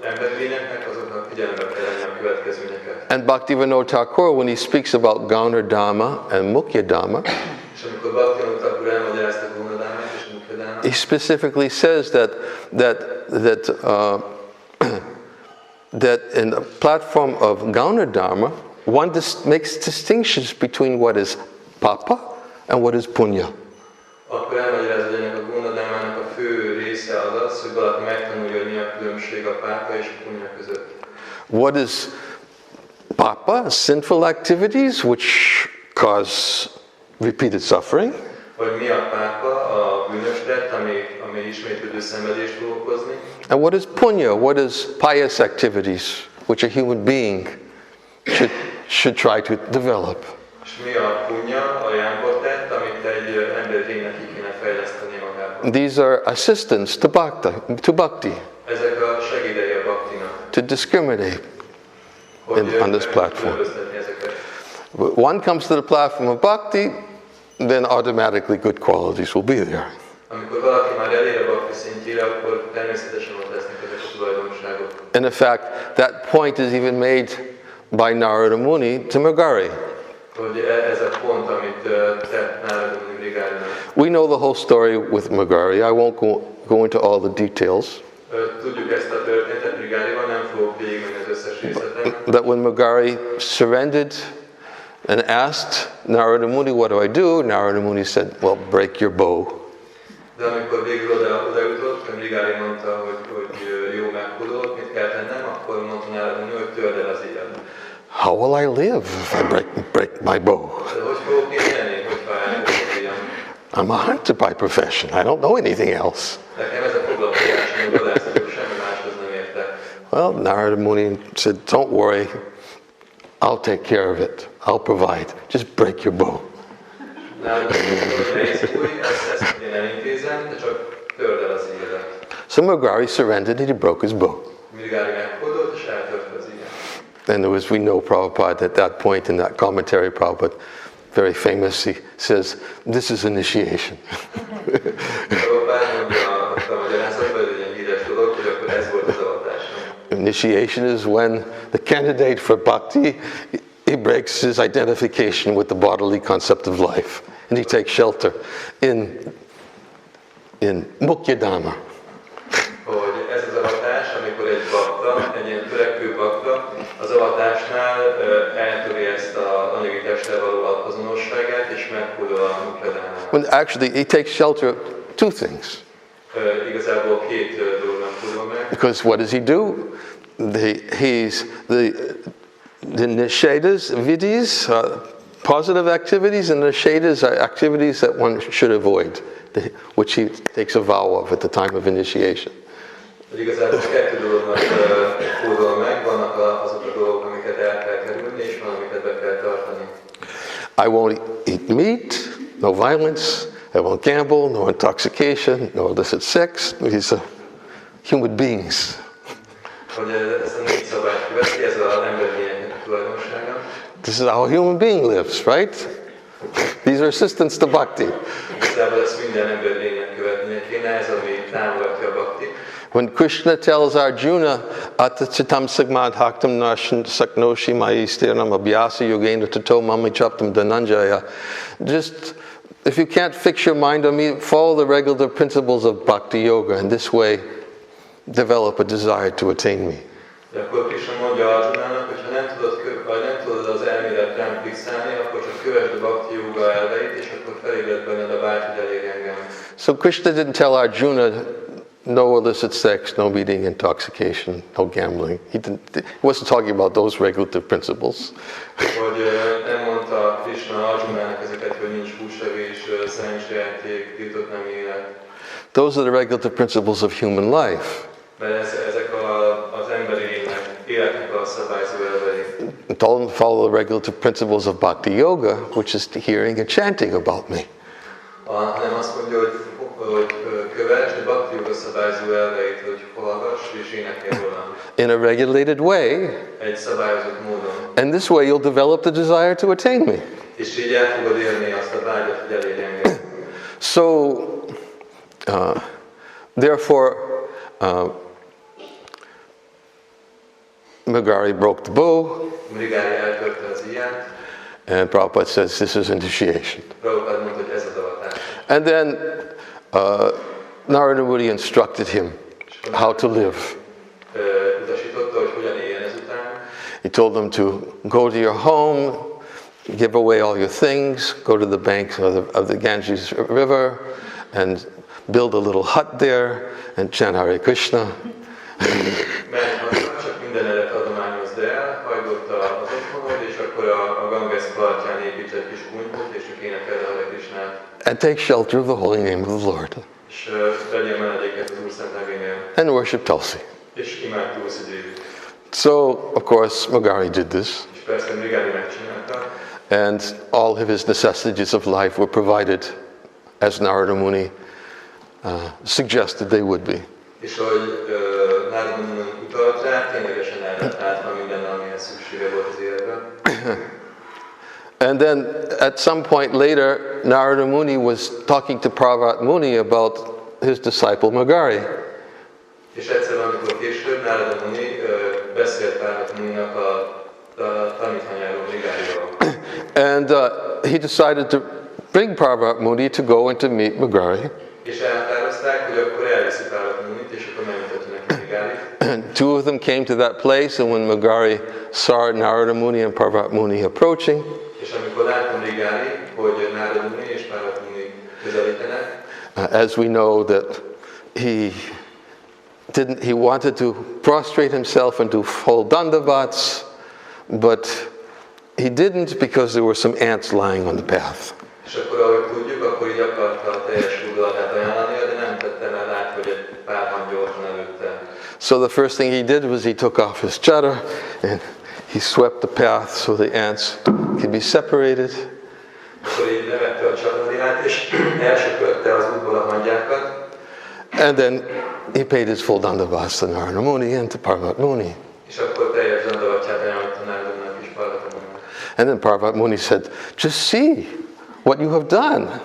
emberlényeknek azoknak figyelembe kell lenni a következményeket. And Bhaktivinoda Thakur, when he speaks about Gaunar Dhamma and Mukhya Dhamma, És amikor Bhaktivinoda Thakur elmagyarázta Gaunar Dhamát és Mukhya Dhamát, he specifically says that in the platform of Gaunar Dharma, one makes distinctions between what is papa and what is punya. akkor elmagyarázza, hogy ennek a Gaunar Dhámának a fő része az, hogy valaki megtanulja, hogy mi a különbség a pápa és a punya között. What is papa? Sinful activities which cause repeated suffering. Vagy mi a pápa, a bűnös tett, ami ismétlődő szenvedést fog okozni. And what is punya? What is pious activities which a human being should try to develop? És mi a punya, a jámbor tett, amit egy emberlénynek ki kéne fejleszteni magában. These are assistants to bhakti. Ezek a segédei a bhaktinak. To discriminate on this platform. But one comes to the platform of bhakti, then automatically good qualities will be there. Amikor valaki már elér a bhakti szintjére, akkor természetesen ott lesznek ezek a tulajdonságok. And in fact, that point is even made by Narada Muni to Magari. Hogy ez a pont, amit tett Narada Muni Brigálynak. We know the whole story with Magari. I won't go into all the details. Tudjuk ezt a történetet Brigályban, nem fogok végigmenni az összes részletet. That when Magari surrendered and asked Narada Muni, what do I do? Narada Muni said, well, break your bow. De amikor végül odajutott, Brigály mondta, hogy jó, meghódolok, mit kell tennem, akkor mondta Narada Muni, hogy törd el az ilyen. How will I live if I break my bow? De hogy fogok én élni, hogyha elhúzom az ilyen? I'm a hunter by profession. I don't know anything else. Nekem ez a foglalkozásom, hogy vadászatok, semmi máshoz nem értek. Well, Narada Muni said, don't worry. I'll take care of it. I'll provide. Just break your bow. So Magari surrendered and he broke his bow. And as we know, Prabhupada at that point in that commentary, Prabhupada very famous, he says, this is initiation. Initiation is when the candidate for bhakti, he breaks his identification with the bodily concept of life. And he takes shelter in Mukhya Dhamma. Hogy ez az avatás, amikor egy bakta, egy ilyen törekvő bakta, az avatásnál eltöri ezt az anyagi testtel való azonosságát, és meghódol a Mukhya Dhammára. When actually he takes shelter of two things. Igazából két dolognak hódol meg. Because what does he do? The nishedas, vidis, positive activities, and nishedas are activities that one should avoid, which he takes a vow of at the time of initiation. Igazából kettő dolognak hódol meg, vannak azok a dolgok, amiket el kell kerülni, és van, amiket be kell tartani. I won't eat meat, no violence, I won't gamble, no intoxication, no illicit sex. These are human beings. Hogy ezt a négy szabályt követi, ez az emberlényeknek a tulajdonsága. This is how a human being lives, right? These are assistants to bhakti. Igazából ezt minden emberlénynek követnie kéne, ez ami támogatja a bhakti. When Krishna tells Arjuna, Atachitam Sagmad Haktam Nashan Saknoshi Maistirnam Abhyasa Yogena Tato Mami Chaptam Dhananjaya, just if you can't fix your mind on me, follow the regular principles of bhakti yoga, and this way develop a desire to attain me. De akkor Krishna mondja Arjunának, hogy ha nem tudod az elmélet rám fixálni, akkor csak kövesd a bhakti yoga elveit, és akkor felébred benned a vágy, hogy elérjen So Krishna didn't tell Arjuna, no illicit sex, no eating, intoxication, no gambling. He wasn't talking about those regulative principles. Hogy nem mondta Krishna Arjunának ezeket, hogy nincs húsevés, szerencsejáték, tiltott nem élet. Those are the regulative principles of human life. Mert ezek az emberi életnek a szabályzó elvei. Don't follow the regulative principles of bhakti yoga, which is hearing and chanting about me. Hanem azt mondja, hogy kövess a bhakti yoga szabályzó elveit, hogy hallgass és énekelj rólam. In a regulated way. Egy szabályozott módon. And this way you'll develop the desire to attain me. És így el fogod élni azt a vágyat, hogy elérj engem. So, therefore, Magari broke the bow. Magari eltörte az iját. And Prabhupada says this is initiation. Prabhupada mondta, hogy ez az avatás. And then Narada Muni instructed him how to live. Utasította, hogy hogyan éljen ezután. He told them to go to your home, give away all your things, go to the banks of the Ganges River, and build a little hut there, and chant Hare Krishna. Csak mindenet adományozd el, hagyd az otthonod, és akkor a Ganges partján építs egy kis kunyhót, és ők énekeld a Hare Krishnát. And take shelter of the holy name of the Lord. És vegyél menedéket az Úr szent nevénél. And worship Tulsi. És imád Tulsi Dévit. So, of course, Magari did this. És persze Magari megcsinálta. And all of his necessities of life were provided as Narada Muni suggested they would be. És ahogy Narada Muni utalt rá, ténylegesen el lett látva minden, amihez szüksége volt az életben. And then at some point later, Narada Muni was talking to Parvat Muni about his disciple Magari. És egyszer, amikor később Narada Muni beszélt Parvat Muninak a tanítványáról, Magariról. And he decided to bring Parvat Muni to go and to meet Magari. És elhatározták, hogy akkor elviszi Parvat Munit, és akkor megmutatja neki Magarit. And two of them came to that place, and when Magari saw Narada Muni and Parvat Muni approaching, És amikor látta Magari, hogy Narada Muni és Parvat Muni közelítenek, as we know that he wanted to prostrate himself and do full dandavats, but he didn't because there were some ants lying on the path. és akkor ahogy tudjuk, akkor így akarta a teljes udvalatát ajánlania, de nem tette, mert lát, hogy egy pár hang gyorsan előtte. So the first thing he did was he took off his chadar and he swept the path so the ants could be separated. Akkor így levette a csatornát, és elsöpörte az útból a hangyákat. And then he paid his full dandavats to Narada Muni and to Parvat Muni. És akkor teljes dandavatját ajánlott a Narada Muninak és Parvat Muninak. And then Parvat Muni said, just see what you have done.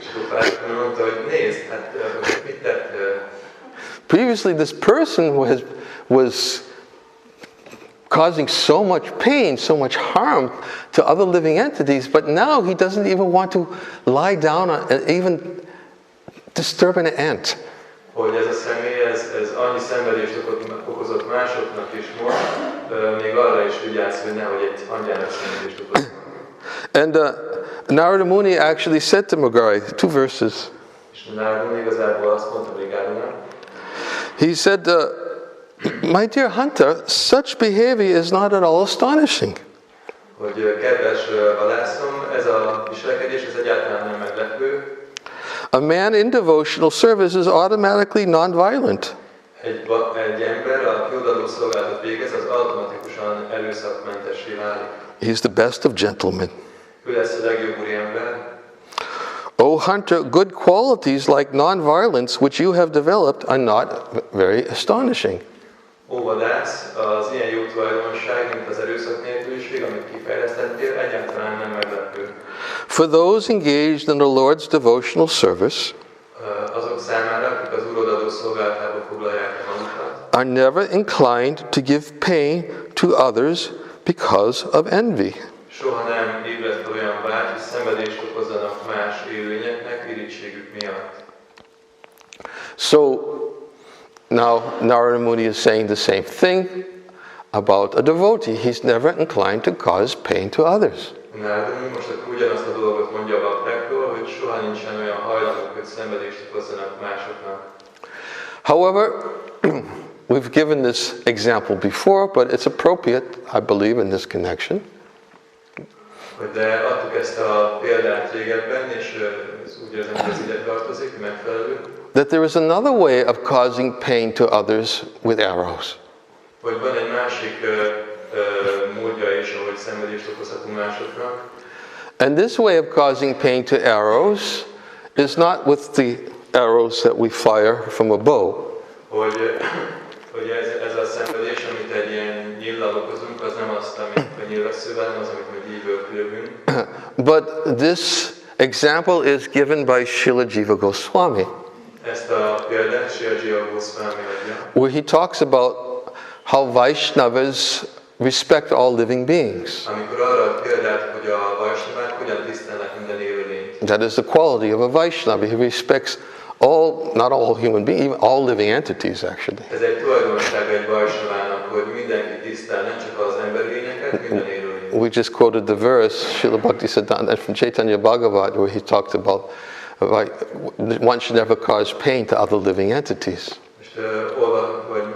És akkor Parvat Muni mondta, hogy nézd, hát mit tettél? Previously this person was causing so much pain, so much harm to other living entities, but now he doesn't even want to lie down and even disturb an ant. Hogy ez a személy, ez annyi szenvedést okozott másoknak is most, még arra is vigyáz, hogy nehogy egy hangyának szenvedést okozott. And Narada Muni actually said to Magari, 2 verses. És Narada Muni igazából azt mondta Magarinak, he said, my dear hunter, such behavior is not at all astonishing. Hogy kedves vadászom, ez a viselkedés, ez egyáltalán nem meglepő. A man in devotional service is automatically non-violent. Egy ember, aki odadó szolgálatot végez, az automatikusan erőszakmentessé válik. He's the best of gentlemen. Ő lesz a legjobb úriember. O hunter, good qualities like non-violence which you have developed are not very astonishing. Ó vadász, az ilyen jó tulajdonság, mint az erőszak nélküliség, amit kifejlesztettél, egyáltalán nem meglepő. For those engaged in the Lord's devotional service, azok számára, akik az Úr odadó szolgálatába foglalják magukat, are never inclined to give pain to others because of envy. Soha nem ébredt olyan vágy, hogy szenvedést okozzanak más élőlényeknek irítségük miatt. So now Narada Muni is saying the same thing about a devotee. He's never inclined to cause pain to others. Narada Muni most ugyanazt a dolgot mondja a baktákról, hogy soha nincsen olyan hajlamuk, hogy szenvedést okozzanak másoknak. However, we've given this example before, but it's appropriate, I believe, in this connection. De adtuk ezt a példát régebben, és úgy érzem, hogy ez ide tartozik, megfelelő. That there is another way of causing pain to others with arrows. Hogy van egy másik módja is, ahogy szenvedést okozhatunk másoknak. And this way of causing pain to arrows is not with the arrows that we fire from a bow. Hogy ez a szenvedés, amit egy ilyen nyíllal okozunk, az nem azt, amit a nyílvesszővel, hanem az, amit így lövünk. But this example is given by Srila Jiva Goswami, Ezt a példát Srila Jiva Goswami adja, where he talks about how Vaishnavas respect all living beings. amikor arra ad példát, hogy a Vaishnavák hogyan tisztelnek minden élőlényt. That is the quality of a Vaishnava. He respects all, not all human beings, even all living entities actually. Ez egy tulajdonság egy Vaishnavának, hogy mindenki tisztel, nem csak az emberlényeket, minden élőlényt. We just quoted the verse, Srila Bhaktisiddhanta, from Chaitanya Bhagavat, where he talked about one should never cause pain to other living entities.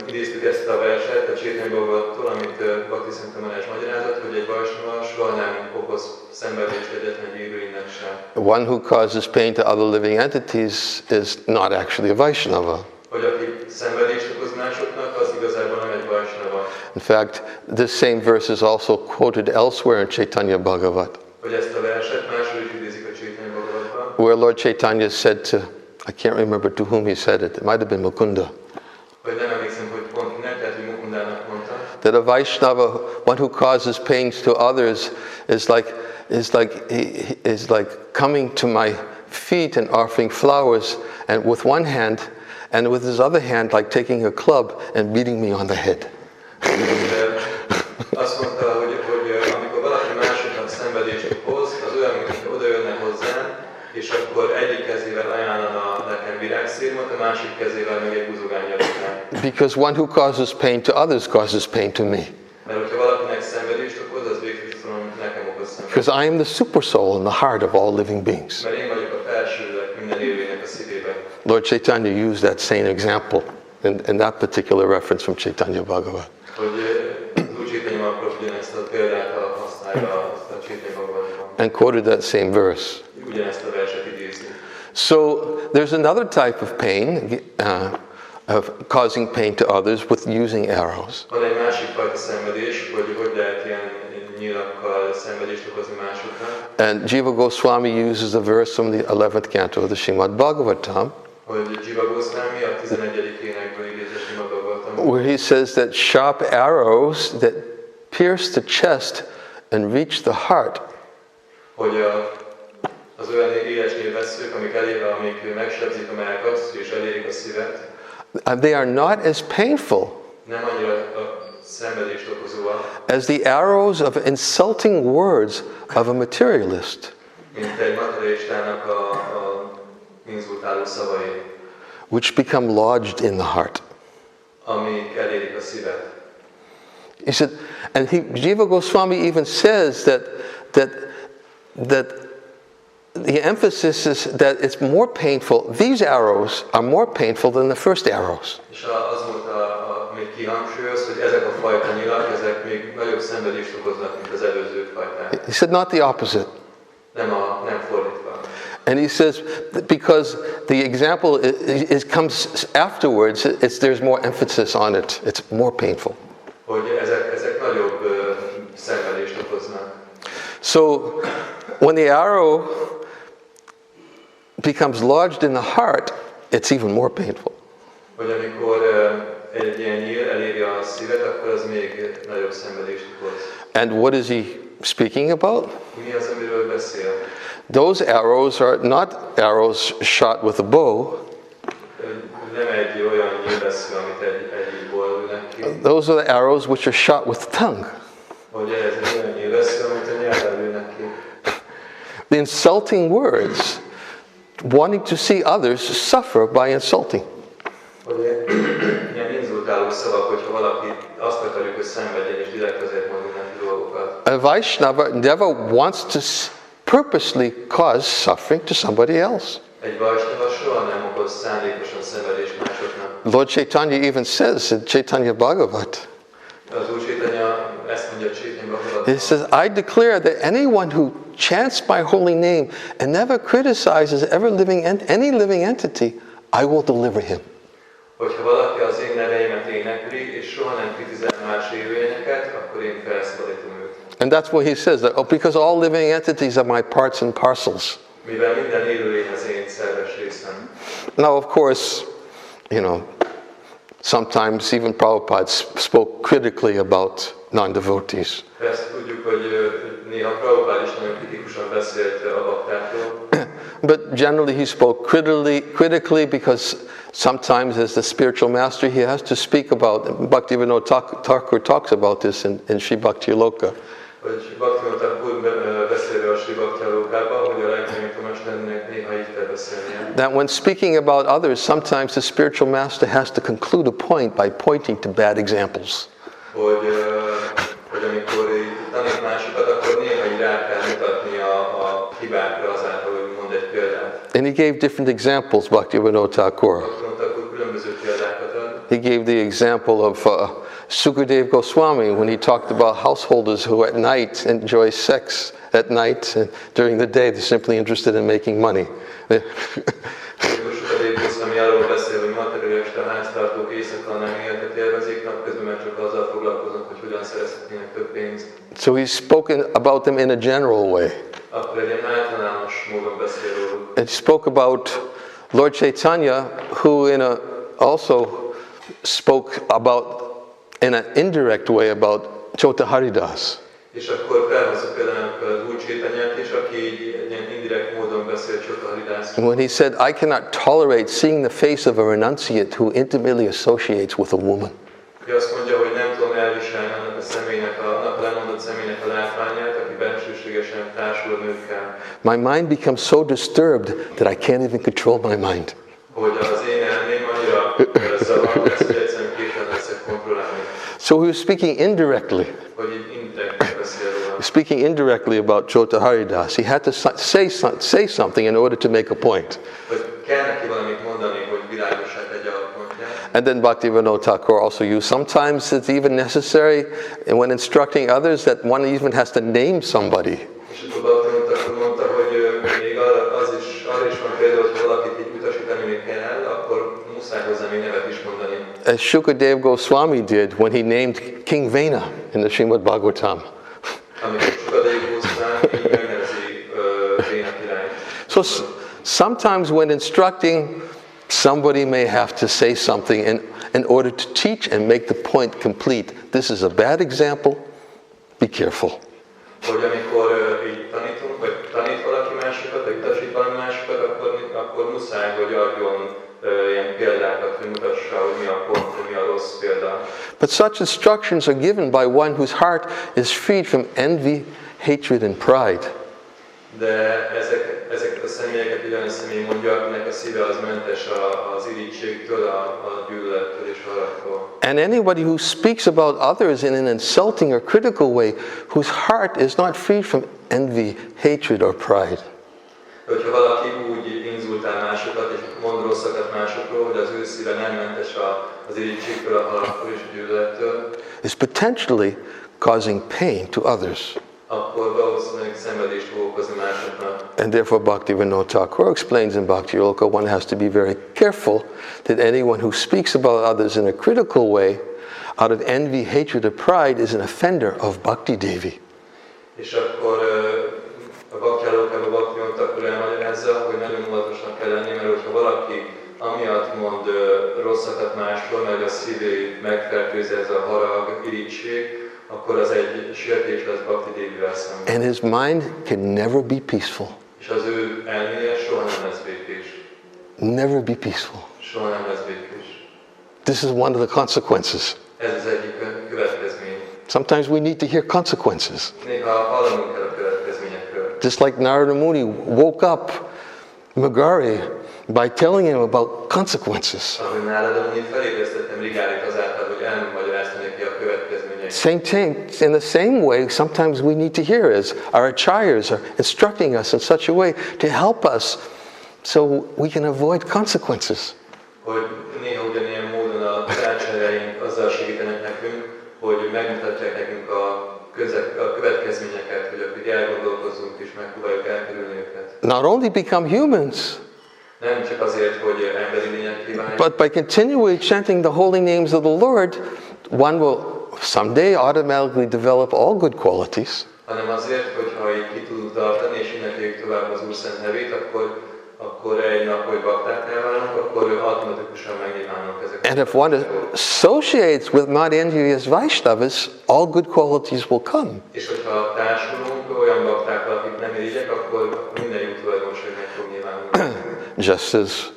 Idéztük ezt a verset a Chaitanya Bhagavattól, amit Bhaktisiddhanta Maharaj magyarázott, hogy egy Vaishnava soha nem okoz szenvedést egyetlen élőlénynek sem. One who causes pain to other living entities is not actually a Vaishnava. Hogy aki szenvedést okoz másoknak, az igazából nem egy Vaishnava. In fact, this same verse is also quoted elsewhere in Chaitanya Bhagavat, Hogy ezt a verset máshol is idézik a Chaitanya Bhagavatban. where Lord Chaitanya said to, I can't remember to whom he said it, it might have been Mukunda, Hogy nem emlékszem, hogy pont kinek, tehát hogy Mukundának mondta. that a Vaishnava, one who causes pains to others, is like coming to my feet and offering flowers, and with one hand, and with his other hand, like taking a club and beating me on the head. Azt mondta, hogy amikor valaki másoknak szenvedést okoz, az olyan, mint oda jönne hozzám, és akkor egyik kezével ajánlana nekem virágszírmot, a másik kezével meg egy buzogányjal után. Because one who causes pain to others causes pain to me. Mert hogyha valakinek szenvedést okoz, az végül nekem okoz szenvedést. Because I am the super soul in the heart of all living beings. Mert én vagyok a felső lélek minden élőnek a szívében. Lord Chaitanya used that same example in that particular reference from Chaitanya Bhagavat. And quoted that same verse. So there's another type of pain, of causing pain to others with using arrows. And Jiva Goswami uses a verse from the 11th canto of the Srimad Bhagavatam, where he says that sharp arrows that pierce the chest and reach the heart they are not as painful as the arrows of insulting words of a materialist, which become lodged in the heart. He said, and Jiva Goswami even says that the emphasis is that it's more painful. These arrows are more painful than the first arrows. He said not the opposite. And he says because the example comes afterwards, there's more emphasis on it. It's more painful. So when the arrow becomes lodged in the heart, it's even more painful. And what is he speaking about? Those arrows are not arrows shot with a bow. Those are the arrows which are shot with the tongue. The insulting words, wanting to see others suffer by insulting. A Vaishnava never wants to purposely cause suffering to somebody else. Egy Vaishnava okoz szándékosan szenvedést másoknak. Lord Chaitanya even says in Chaitanya Bhagavat, Az Úr Chaitanya ezt mondja Chaitanya he says, I declare that anyone who chants my holy name and never criticizes any living entity, I will deliver him. Hogyha valaki az én neveimet énekli, és soha nem kritizál más élőlényeket, akkor én felszabadítom őt. And that's what he says, that because all living entities are my parts and parcels. Mivel minden élőlény az én szerves részem. Now, of course, sometimes even Prabhupada spoke critically about non-devotees. Persze tudjuk, hogy néha Prabhupada is nagyon kritikusan beszélt a baktákról. But generally he spoke critically because sometimes as the spiritual master he has to speak about, Bhaktivinoda Thakur talks about this in Sri Bhakti Loka. Hogy Bhaktivinoda Thakur beszél a Sri Bhakti Lokában, hogy a lelkitanítómesternek néha így kell beszélnie. That when speaking about others, sometimes the spiritual master has to conclude a point by pointing to bad examples. Hogy amikor tanít másokat, akkor néha így rá kell mutatni a hibákra azáltal, hogy mond egy példát. And he gave different examples, Bhaktivinoda Thakur. He gave the example of Sukadeva Goswami when he talked about householders who at night enjoy sex at night, and during the day they're simply interested in making money. So he's spoken about them in a general way. And he spoke about Lord Chaitanya, who also spoke about in an indirect way about Chota Haridas. És akkor felhozzuk például az Úr Chaitanyát is, aki egy ilyen indirekt módon beszél Chota Haridasról. When he said, I cannot tolerate seeing the face of a renunciate who intimately associates with a woman. Ő azt mondja, hogy nem tudom elviselni annak a személynek, annak a lemondott személynek a látványát, aki bensőségesen társul a nőkkel. My mind becomes so disturbed that I can't even control my mind. Hogy az én elmém annyira zavar lesz, hogy egyszerűen képtelen leszek kontrollálni. So he was speaking indirectly. Hogy így indirekten beszél róla. Speaking indirectly about Chota Haridas. He had to say something in order to make a point. Hogy kell neki valamit mondani, hogy világossá tegye a pontját. And then Bhaktivinoda Thakur also used, sometimes it's even necessary when instructing others that one even has to name somebody. És akkor Bhaktivinoda Thakur mondta, hogy még arra is van például, hogy valakit így utasítani még kell, akkor muszáj hozzá még nevet is mondani. As Shukadeva Goswami did when he named King Vena in the Srimad Bhagavatam. So sometimes when instructing, somebody may have to say something in order to teach and make the point complete. This is a bad example. Be careful. Hogy amikor így tanítunk, vagy tanít valaki másokat, vagy utasít valami másokat, akkor muszáj, hogy adjon ilyen példákat, hogy mutassa, hogy mi a pont, hogy mi a rossz példa. But such instructions are given by one whose heart is freed from envy, hatred, and pride. De ezeket a személyeket ugyan személy mondja, akinek a szíve az mentes az irítségtől, a gyűlölettől és haragtól. And anybody who speaks about others in an insulting or critical way, whose heart is not freed from envy, hatred, or pride. Hogyha valaki úgy inzultál másokat és mond rosszakat másokról, hogy az ő szíve nem mentes az irítségtől, a haragtól és a gyűlölettől, is potentially causing pain to others. Akkor valószínűleg szenvedést fog okozni másoknak. And therefore Bhaktivinoda Thakur explains in Bhakti Yoga, one has to be very careful that anyone who speaks about others in a critical way, out of envy, hatred, or pride, is an offender of Bhakti Devi. És akkor a Bhakti Yogában Bhaktivinoda Thakur elmagyarázza, hogy nagyon óvatosnak kell lenni, mert hogyha valaki amiatt mond rosszakat másról, mert a szívét megfertőzi ez a harag, irítség, akkor az egy sértés lesz Bhakti Devivel szemben. And his mind can never be peaceful. És az ő elméje soha nem lesz békés. Never be peaceful. Soha nem lesz békés. This is one of the consequences. Ez az egyik következmény. Sometimes we need to hear consequences. Néha hallanunk kell a következményekről. Just like Narada Muni woke up Magari by telling him about consequences. Ahogy Narada Muni felébresztettem Rigárit azáltal, hogy elmagyarázta neki a következményeket. Same thing, in the same way, sometimes we need to hear as our acharyas are instructing us in such a way to help us so we can avoid consequences. Hogy néha ugyanilyen módon a tárcsájaink azzal segítenek nekünk, hogy megmutatják nekünk a következményeket, hogy akkor elgondolkozzunk és megpróbáljuk elkerülni őket. Not only become humans, Nem csak azért, hogy emberi lényekké váljunk, but by continually chanting the holy names of the Lord, one will someday automatically develop all good qualities. hanem azért, hogyha így ki tudunk tartani, és énekeljük tovább az Úr szent nevét, akkor egy nap, hogy baktákká válunk, akkor automatikusan megnyilvánulnak ezek. And if one associates with not envious Vaishnavas, all good qualities will come. És hogyha társulunk olyan baktákkal, akik nem irigyek, akkor minden jó tulajdonság meg fog nyilvánulni. Just as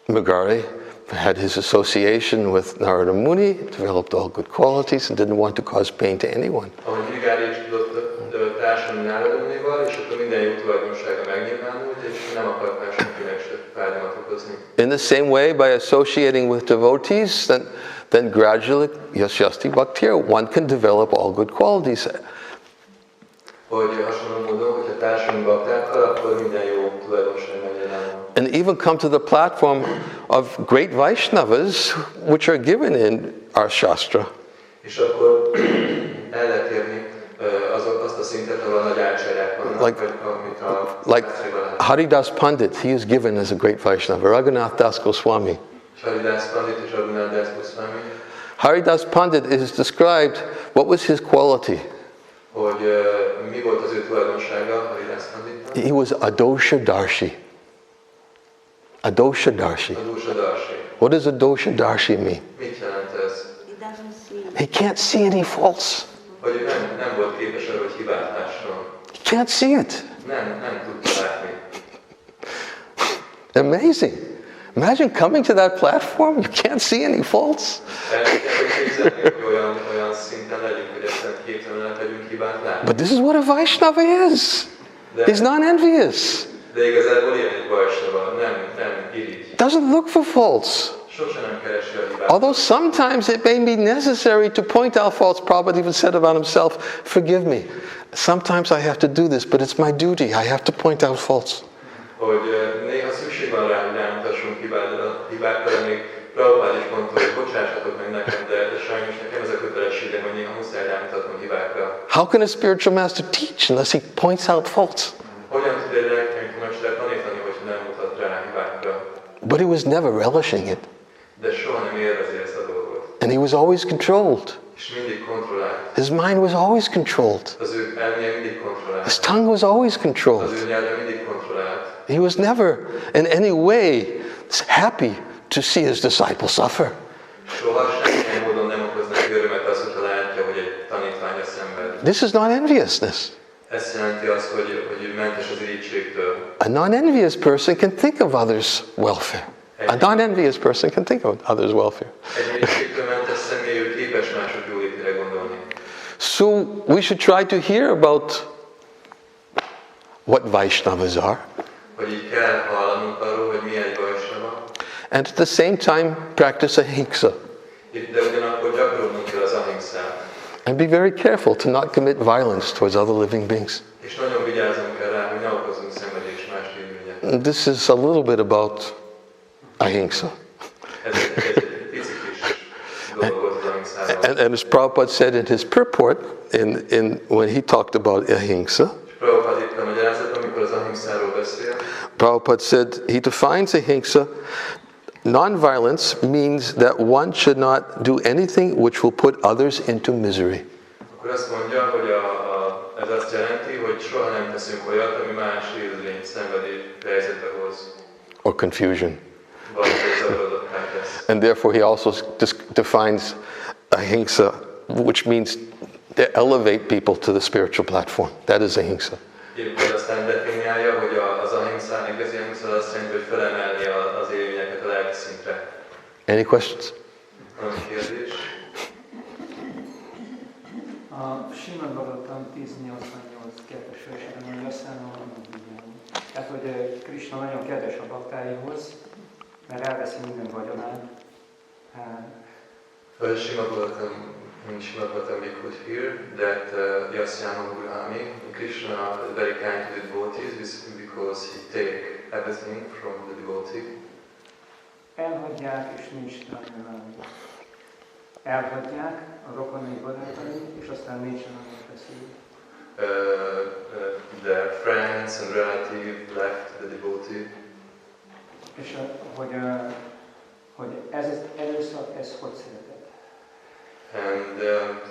Magari had his association with Narada Muni, developed all good qualities and didn't want to cause pain to anyone. Ahogy Vigári is tudott társulni Narada Munival, és akkor minden jó tulajdonsága megnyilvánult, és nem akart már senkinek se fájdalmat okozni. In the same way, by associating with devotees, then gradually, Yasyasti Bhaktir, one can develop all good qualities. Hogy hasonló módon, hogyha társulunk baktákkal, akkor minden jó tulajdonság megnyilvánul. And even come to the platform of great Vaishnavas, which are given in our Shastra. És akkor el lehet érni azt a szintet, ahol nagy ácsárják vannak, amit a Like Haridas Pandit, he is given as a great Vaishnava. Raghunath Das Goswami. Haridas Pandit és Raghunath Das Goswami. Haridas Pandit is described, what was his quality? Hogy mi volt az ő tulajdonsága Haridas Panditnak? He was Adosha Darshi. Adosha Darshi. Adosha Darshi. What does Adosha Darshi mean? Mit jelent ez? He can't see any faults. Hogy ő nem volt képes arra, hogy hibát lásson. He can't see it. Nem tudta látni. Amazing. Imagine coming to that platform, you can't see any faults. El kell képzelni, hogy olyan szinten legyünk, hogy ezt képtelenek legyünk hibát látni. But this is what a Vaishnava is. He's non-envious. De igazából ilyen egy Vaishnava, nem irigy. Doesn't look for faults. Sose nem keresi a hibát. Although sometimes it may be necessary to point out faults, Prabhupada even said about himself, forgive me. Sometimes I have to do this, but it's my duty. I have to point out faults. Hogy néha szükség van rá, hogy rámutassunk hibákra, de még Prabhupada is mondta, hogy bocsássatok meg nekem, de sajnos nekem ez a kötelességem, hogy néha muszáj rámutatnom hibákra. How can a spiritual master teach unless he points out faults? Hogyan tud egy lelktanítómester tanítani, hogyha nem mutat rá hibákra? But he was never relishing it. De soha nem élvezi ezt a dolgot. And he was always controlled. És mindig kontrollált. His mind was always controlled. Az ő elméje mindig kontrollált. His tongue was always Az controlled. ő nyelve mindig kontrollált. He was never in any way happy to see his disciple suffer. Soha semmilyen módon nem okoz neki örömet az, hogyha látja, hogy egy tanítványa szenved. This is not enviousness. Ez jelenti azt, hogy ő mentes az irigységtől. A non-envious person can think of others' welfare. A non-envious person can think of others' welfare. Egy irigységtől mentes személy, ő képes mások jólétére gondolni. So we should try to hear about what Vaishnavas are. Hogy így kell hallanunk arról, hogy mi egy Vaishnava. And at the same time practice ahimsa. De ugyanakkor gyakorolnunk kell az ahimszát. And be very careful to not commit violence towards other living beings. És nagyon vigyázzunk kell rá, hogy ne okozunk szenvedést más élőlényeknek. This is a little bit about ahimsa. Ez egy pici kis dolog volt az ahimszával. And as Prabhupada said in his purport, when he talked about ahimsa, Prabhupada itt a magyarázat, amikor az ahimszáról beszél. Prabhupada said he defines ahimsa. Non-violence means that one should not do anything which will put others into misery. Akkor azt mondja, hogy ez azt jelenti, hogy soha nem teszünk olyat, ami más élőlényt szenvedély helyzetbe hoz. Or confusion. Vagy zavarodottá tesz. And therefore he also defines ahimsa, which means to elevate people to the spiritual platform. That is ahimsa. Éppen aztán definiálja, hogy az ahimszá, igazi ahimszá azt jelenti, hogy felemelni az élményeket a lelki szintre. Any questions? Van kérdés? A Srimad Bhagavatam 10.88.2-es versében mondja azt tehát, hogy Krishna nagyon kedves a baktáihoz, mert elveszi minden vagyonát. Srimad Bhagavatam in Srimad Bhagavatam we could hear that Yasyama Gurami, Krishna is very kind to the devotees because he take everything from the devotee. Elhagyják és nincs tanulmány. Elhagyják a rokonai barátai, és aztán nincs tanulmány beszél. Their friends and relatives left the devotee. És hogy ez az erőszak, ez hogy született? And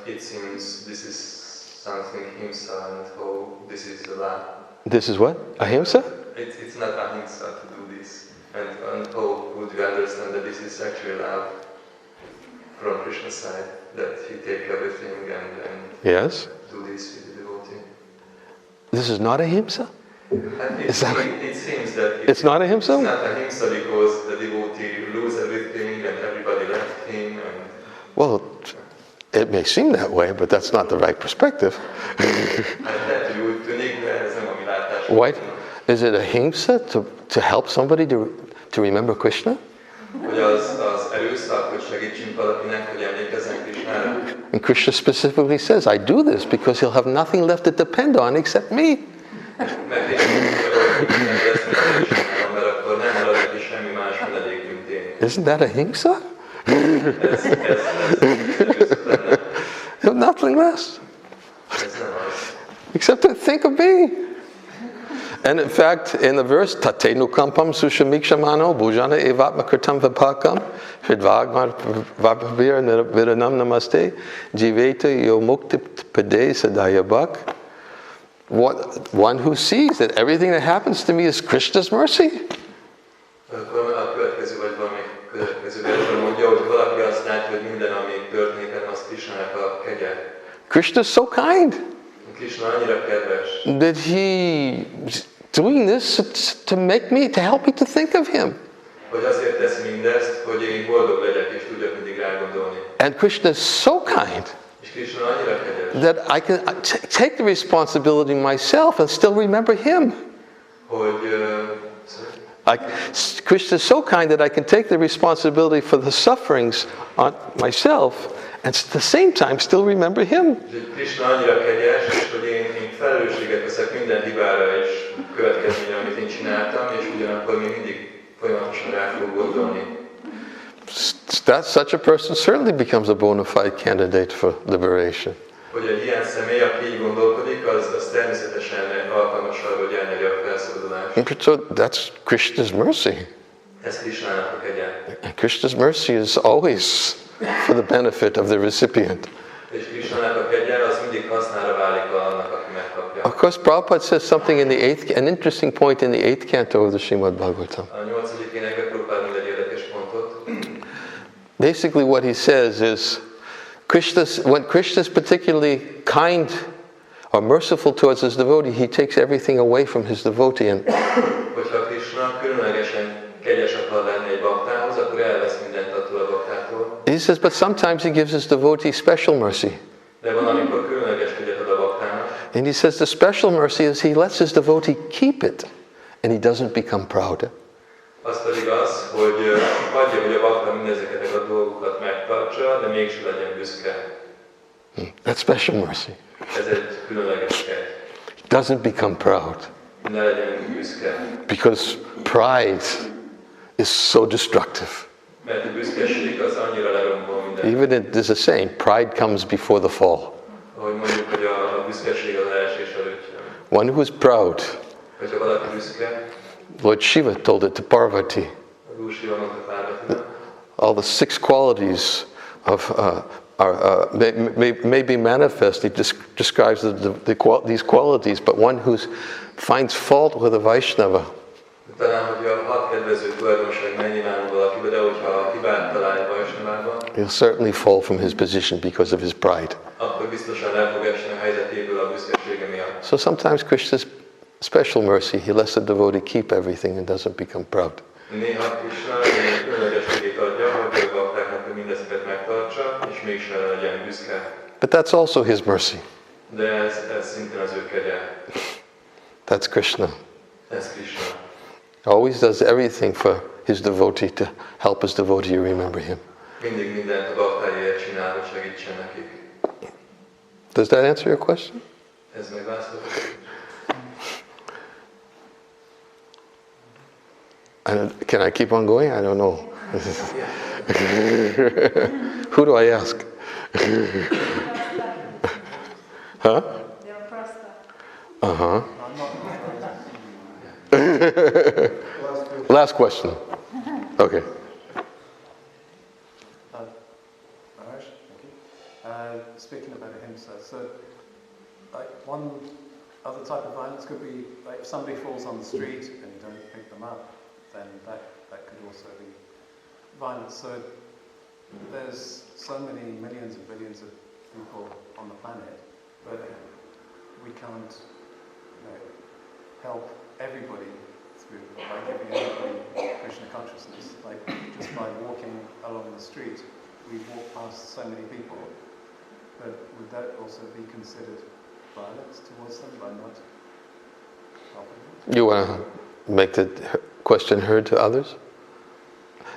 it seems this is something himsa and how this is allowed. This is what? Ahimsa? It's not ahimsa to do this. And how would you understand that this is actually allowed from Krishna's side, that he take everything and Yes. do this with the devotee? This is not ahimsa? It seems that It's not ahimsa? It's not ahimsa because the devotee lose everything and everybody left him. And Well, it may seem that way, but that's not the right perspective. Why? Is it ahimsa to help somebody to remember Krishna? And Krishna specifically says, I do this because he'll have nothing left to depend on except me. Isn't that ahimsa? Have nothing less except to think of me. And in fact, in the verse, Tate nukampam sushamikshamano bhujana evatma kirtam vipakam fidvagmar vapavir viranam namaste jiveta yomukti pade sadayabak. One who sees that everything that happens to me is Krishna's mercy. Krishna is so kind that he's doing this to make me, to help me to think of him. And Krishna is so kind that I can take the responsibility myself and still remember him. Krishna is so kind that I can take the responsibility for the sufferings on myself and at the same time still remember him. That such a person certainly becomes a bona fide candidate for liberation. So that's Krishna's mercy. And Krishna's mercy is always for the benefit of the recipient. Of course, Prabhupada says something in an interesting point in the 8th canto of the Srimad Bhagavatam. Basically what he says is, when Krishna is particularly kind or merciful towards his devotee, he takes everything away from his devotee. And he says, but sometimes he gives his devotee special mercy. And he says the special mercy is he lets his devotee keep it and he doesn't become proud. That's special mercy. He doesn't become proud. Because pride is so destructive. Even there's a saying, pride comes before the fall. One who is proud, Lord Shiva told it to Parvati. All the 6 qualities may be manifest. He describes these qualities, but one who finds fault with a Vaishnava, he'll certainly fall from his position because of his pride. So sometimes Krishna's special mercy, he lets the devotee keep everything and doesn't become proud. But that's also his mercy. That's Krishna. Always does everything for his devotee to help his devotee remember him. Does that answer your question? Ez megválaszolta? Can I keep on going? I don't know. Who do I ask? Huh? Uh-huh. Last question. Okay. Raj, thank you. Speaking about ahimsa, so like one other type of violence could be like if somebody falls on the street and you don't pick them up, then that could also be violence. So there's so many millions and billions of people on the planet, but we can't help everybody through by giving everybody Krishna consciousness. Like just by walking along the street, we walk past so many people. But would that also be considered violence towards them by not helping them? You want to make the question heard to others?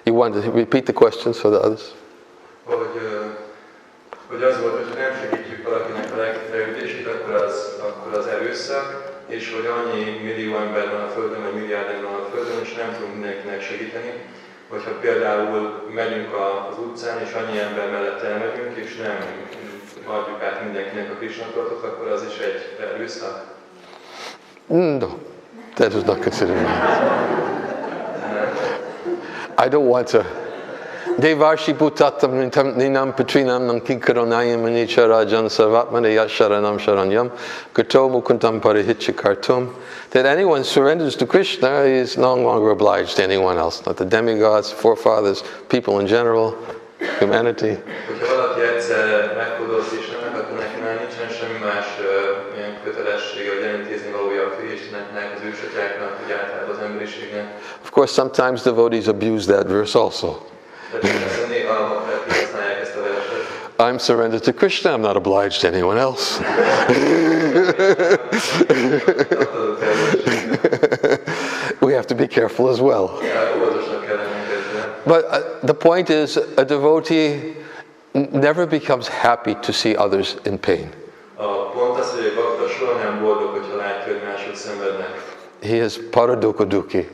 You want to repeat the question so the others? Hogy az volt, hogy nem segítjük valakinek a legfejlődését, akkor az erőszak, és hogy annyi millió ember van a Földön, vagy milliárd ember van a Földön, és nem tudunk mindenkinek segíteni. Hogyha például megyünk az utcán, és annyi ember mellett elmegyünk, és nem adjuk át mindenkinek a Krishna tudatot, akkor az is egy erőszak? No, that is not considered violence. I don't want to. Devarshi bhutatam ninam patrinam nankinkaronayam anicharajan sarvatmane yasharanam sharanyam kato mukuntam parihitchakartum. That anyone surrenders to Krishna is no longer obliged to anyone else, not the demigods, forefathers, people in general, humanity. Hogyha valaki egyszer meghódolt és nem akar neki, már nincsen semmi más ilyen kötelessége, hogy elintézni valója a Főisteneknek, az ősatyáknak, vagy általában az emberiségnek. Of course, sometimes devotees abuse that verse also. I'm surrendered to Krishna, I'm not obliged to anyone else. We have to be careful as well. But the point is, a devotee never becomes happy to see others in pain. He is paradukkha-dukkhi.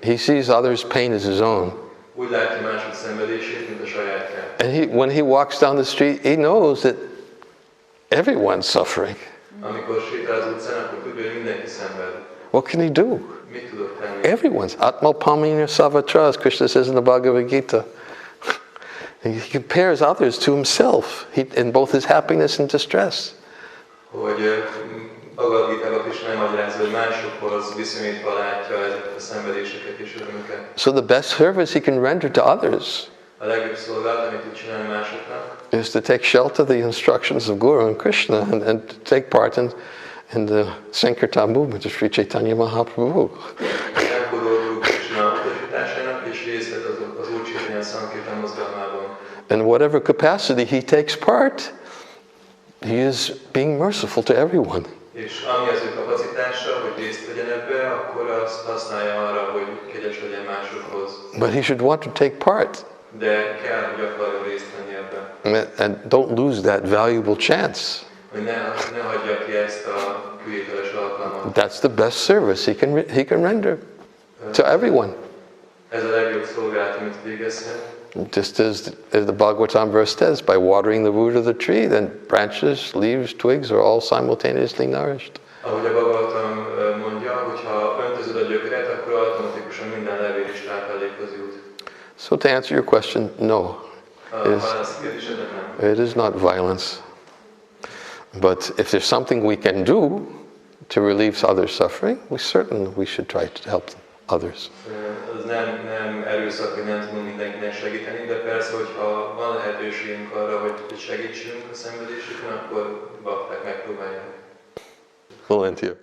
He sees others' pain as his own. And when he walks down the street, he knows that everyone's suffering. What can he do? Everyone's. Atma pamina savatra, as Krishna says in the Bhagavad Gita. He compares others to himself in both his happiness and distress. So the best service he can render to others is to take shelter of the instructions of Guru and Krishna and to take part in the Sankirtan movement of Sri Chaitanya Mahaprabhu. In whatever capacity he takes part, he is being merciful to everyone. És ami az ő kapacitása, hogy részt vegyen ebbe, akkor azt használja arra, hogy kegyes legyen másokhoz. But he should want to take part. De kell, hogy akarjon részt venni ebben. And don't lose that valuable chance. Hogy ne hagyja ki ezt a kivételes alkalmat. That's the best service he can render to everyone. Ez a legjobb szolgálat, amit végezhet. Just as the Bhagavatam verse says, by watering the root of the tree, then branches, leaves, twigs are all simultaneously nourished. Ahogy a Bhagavatam mondja, hogyha öntözöd a gyökeret, akkor automatikusan minden levél is táplálékhoz jut. So to answer your question, no. It is not violence. But if there's something we can do to relieve others' suffering, we should try to help others. Ez nem erőszak, hogy nem tudunk mindenkinek segíteni, de persze, hogyha van lehetőségünk arra, hogy segítsünk a szenvedésükön, akkor bakták megpróbálják. Well, into you.